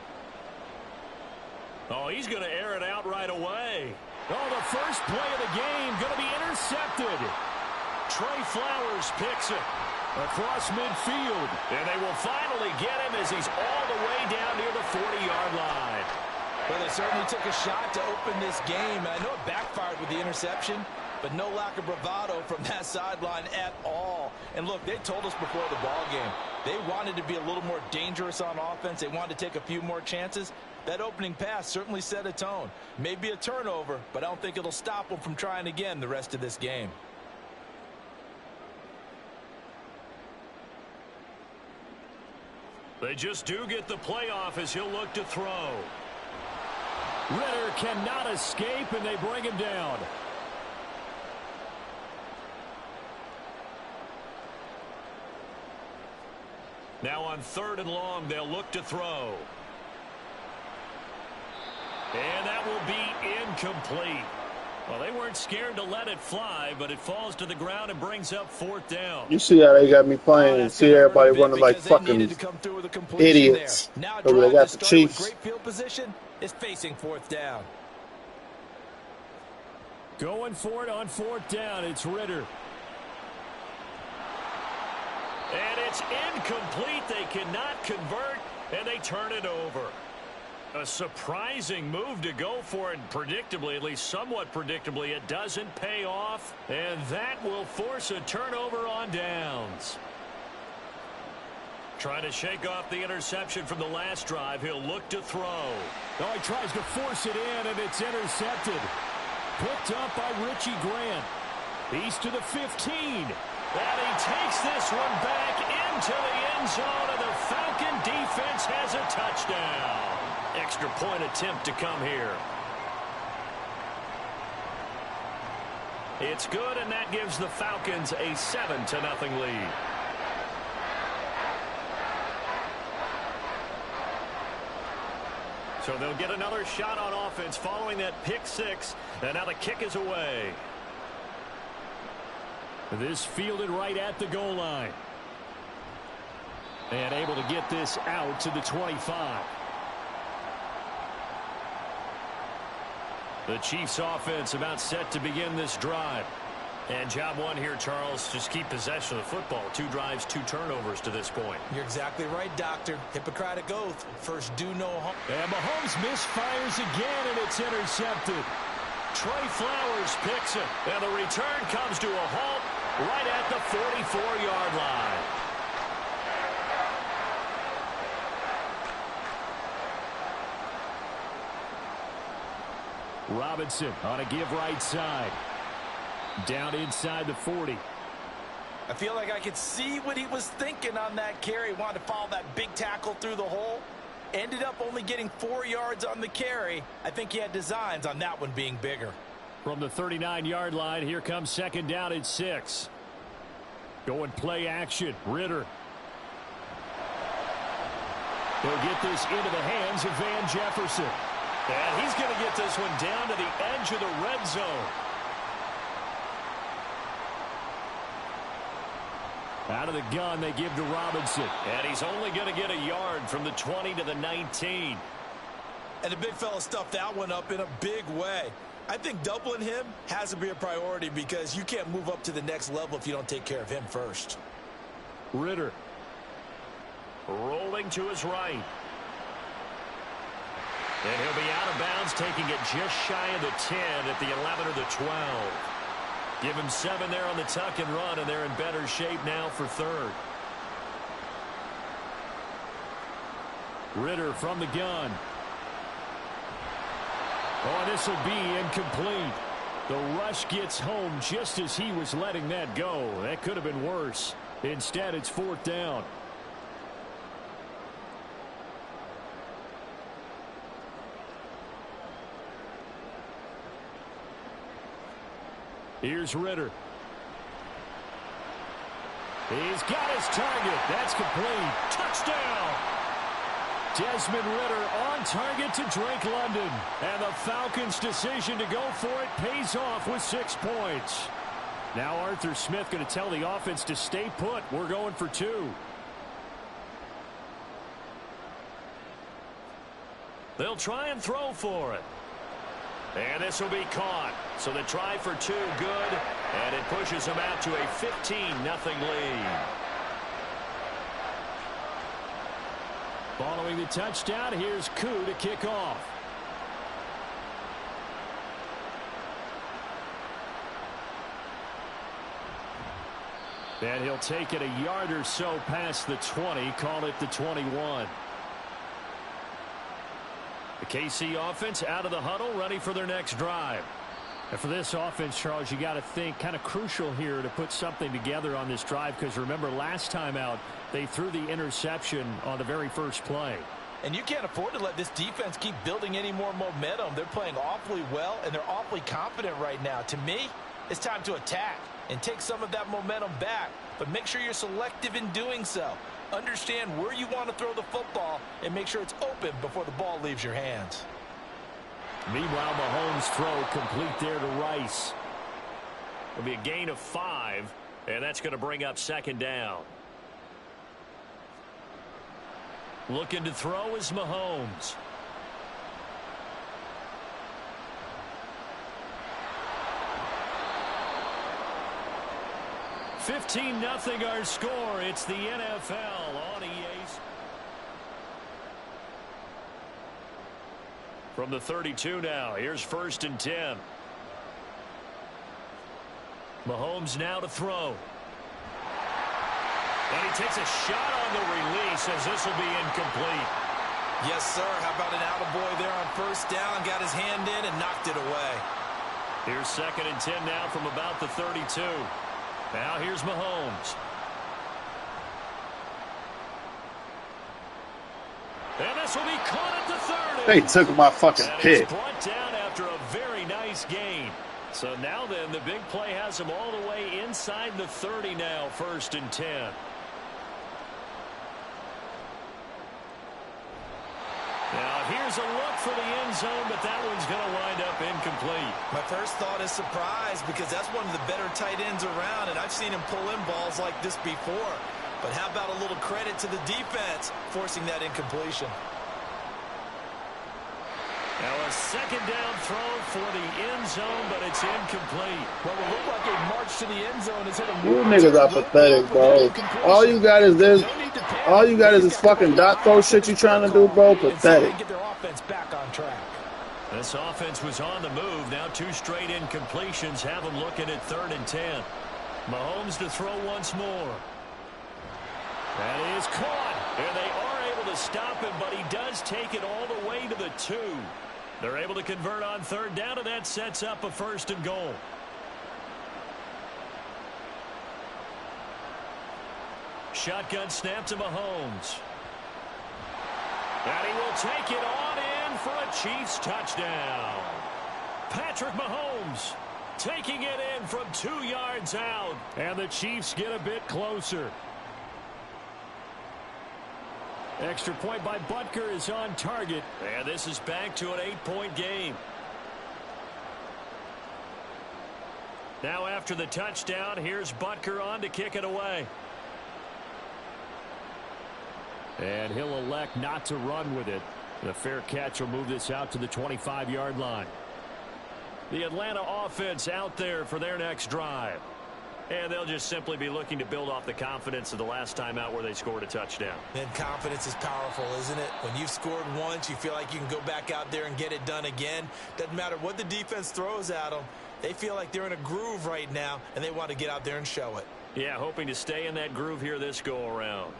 Oh, he's going to air it out right away. Oh, the first play of the game going to be intercepted. Trey Flowers picks it across midfield. And they will finally get him as he's all the way down near the 40-yard line. Well, they certainly took a shot to open this game. I know it backfired with the interception, but no lack of bravado from that sideline at all. And look, they told us before the ball game, they wanted to be a little more dangerous on offense. They wanted to take a few more chances. That opening pass certainly set a tone. Maybe a turnover, but I don't think it'll stop them from trying again the rest of this game. They just do get the playoff as he'll look to throw. Ritter cannot escape, and they bring him down. Now on 3rd and long, they'll look to throw. And that will be incomplete. Well, they weren't scared to let it fly, but it falls to the ground and brings up 4th down. You see how they got me playing and see everybody running like fucking idiots. Now So they got the Chiefs. Great field position is facing 4th down. Going for it on 4th down. It's Ritter. And it's incomplete. They cannot convert, and they turn it over. A surprising move to go for it, predictably, at least somewhat predictably. It doesn't pay off, and that will force a turnover on downs. Trying to shake off the interception from the last drive. He'll look to throw. Oh, he tries to force it in, and it's intercepted. Picked up by Richie Grant. He's to the 15. And he takes this one back into the end zone, and the Falcon defense has a touchdown. Extra point attempt to come here. It's good, and that gives the Falcons a 7-0 lead. So they'll get another shot on offense following that pick 6, and now the kick is away. This fielded right at the goal line. And able to get this out to the 25. The Chiefs offense about set to begin this drive. And job one here, Charles, just keep possession of the football. 2 drives, 2 turnovers to this point. You're exactly right, Doctor. Hippocratic oath. First do no harm. And Mahomes misfires again, and it's intercepted. Trey Flowers picks it. And the return comes to a halt right at the 44-yard line. Robinson on a give right side. Down inside the 40. I feel like I could see what he was thinking on that carry. He wanted to follow that big tackle through the hole. Ended up only getting 4 yards on the carry. I think he had designs on that one being bigger. From the 39-yard line, here comes 2nd down and 6. Going play action. Ritter. He'll get this into the hands of Van Jefferson. And he's going to get this one down to the edge of the red zone. Out of the gun, they give to Robinson. And he's only going to get a yard from the 20 to the 19. And the big fella stuffed that one up in a big way. I think doubling him has to be a priority because you can't move up to the next level if you don't take care of him first. Ritter. Rolling to his right. And he'll be out of bounds, taking it just shy of the 10 at the 11 or the 12. Give him 7 there on the tuck and run, and they're in better shape now for third. Ritter from the gun. Oh, this will be incomplete. The rush gets home just as he was letting that go. That could have been worse. Instead, it's 4th down. Here's Ritter. He's got his target. That's complete. Touchdown! Desmond Ritter on target to Drake London. And the Falcons' decision to go for it pays off with 6 points. Now Arthur Smith going to tell the offense to stay put. We're going for 2. They'll try and throw for it. And this will be caught. So the try for 2 good. And it pushes them out to a 15-0 lead. Following the touchdown, here's Koo to kick off. And he'll take it a yard or so past the 20, call it the 21. The KC offense out of the huddle, ready for their next drive. And for this offense, Charles, you got to think kind of crucial here to put something together on this drive, because remember last time out they threw the interception on the very first play. And you can't afford to let this defense keep building any more momentum. They're playing awfully well, and they're awfully confident right now. To me, it's time to attack and take some of that momentum back, but make sure you're selective in doing so. Understand where you want to throw the football and make sure it's open before the ball leaves your hands. Meanwhile, Mahomes' throw complete there to Rice. It'll be a gain of 5, and that's going to bring up 2nd down. Looking to throw is Mahomes. $15-0 our score. It's the NFL on EA. From the 32 now, here's 1st and 10. Mahomes now to throw. And he takes a shot on the release as this will be incomplete. Yes, sir. How about an attaboy there on 1st down? Got his hand in and knocked it away. Here's 2nd and 10 now from about the 32. Now here's Mahomes. And this will be caught at the 30. They took my fucking pick. Brought down after a very nice gain. So now then, the big play has him all the way inside the 30 now, 1st and 10. Now here's a look for the end zone, but that one's going to wind up incomplete. My first thought is surprise, because that's one of the better tight ends around, and I've seen him pull in balls like this before. But how about a little credit to the defense forcing that incompletion? Now a 2nd down throw for the end zone, but it's incomplete. Well, it looked like a march to the end zone is hit a You niggas are pathetic, bro. All you got is this. All you got is this fucking dot throw shit you trying to do, bro. Pathetic. Get their offense back on track. This offense was on the move. Now 2 straight incompletions have them looking at 3rd and 10. Mahomes to throw once more. That is caught. And they are able to stop him, but he does take it all the way to the 2. They're able to convert on 3rd down, and that sets up a 1st and goal. Shotgun snap to Mahomes. And he will take it on in for a Chiefs touchdown. Patrick Mahomes taking it in from 2 yards out. And the Chiefs get a bit closer. Extra point by Butker is on target. And this is back to an 8-point game. Now after the touchdown, here's Butker on to kick it away. And he'll elect not to run with it. The fair catch will move this out to the 25-yard line. The Atlanta offense out there for their next drive. And they'll just simply be looking to build off the confidence of the last time out where they scored a touchdown. And confidence is powerful, isn't it? When you've scored once, you feel like you can go back out there and get it done again. Doesn't matter what the defense throws at them. They feel like they're in a groove right now, and they want to get out there and show it. Yeah, hoping to stay in that groove here this go-around.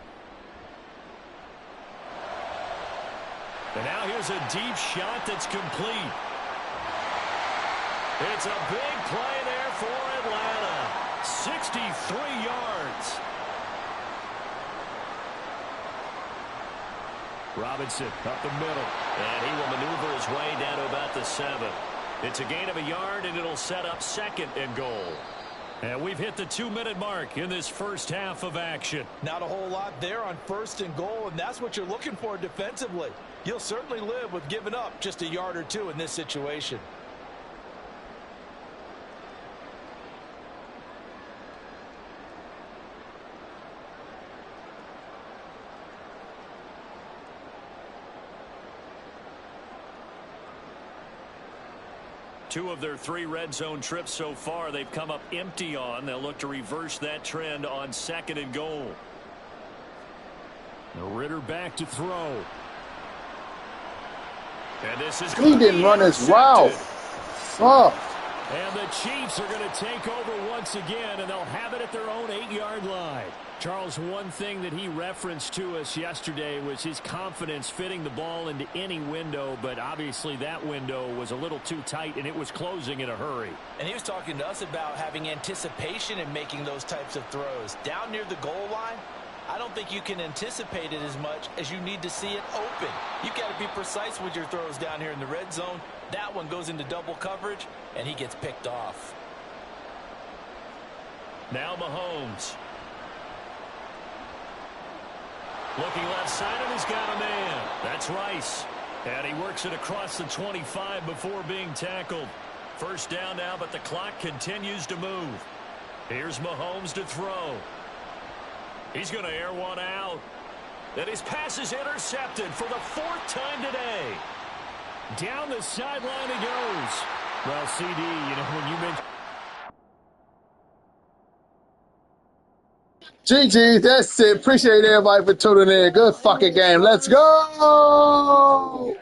And now here's a deep shot that's complete. It's a big play there for Atlanta. 63 yards. Robinson up the middle. And he will maneuver his way down to about the 7. It's a gain of a yard, and it'll set up 2nd and goal. And we've hit the 2-minute mark in this first half of action. Not a whole lot there on 1st and goal, and that's what you're looking for defensively. You'll certainly live with giving up just a yard or two in this situation. Two of their 3 red zone trips so far they've come up empty on. They'll look to reverse that trend on 2nd and goal. Ritter back to throw. And this is He didn't run his route. Oh. And the Chiefs are going to take over once again, and they'll have it at their own 8-yard line. Charles, one thing that he referenced to us yesterday was his confidence fitting the ball into any window, but obviously that window was a little too tight, and it was closing in a hurry. And he was talking to us about having anticipation in making those types of throws. Down near the goal line, I don't think you can anticipate it as much as you need to see it open. You've got to be precise with your throws down here in the red zone. That one goes into double coverage, and he gets picked off. Now Mahomes. Looking left side, and he's got a man. That's Rice. And he works it across the 25 before being tackled. First down now, but the clock continues to move. Here's Mahomes to throw. He's going to air one out. And his pass is intercepted for the 4th time today. Down the sideline he goes. Well, CD, when you mentioned GG, that's it. Appreciate everybody for tuning in. Good fucking game. Let's go.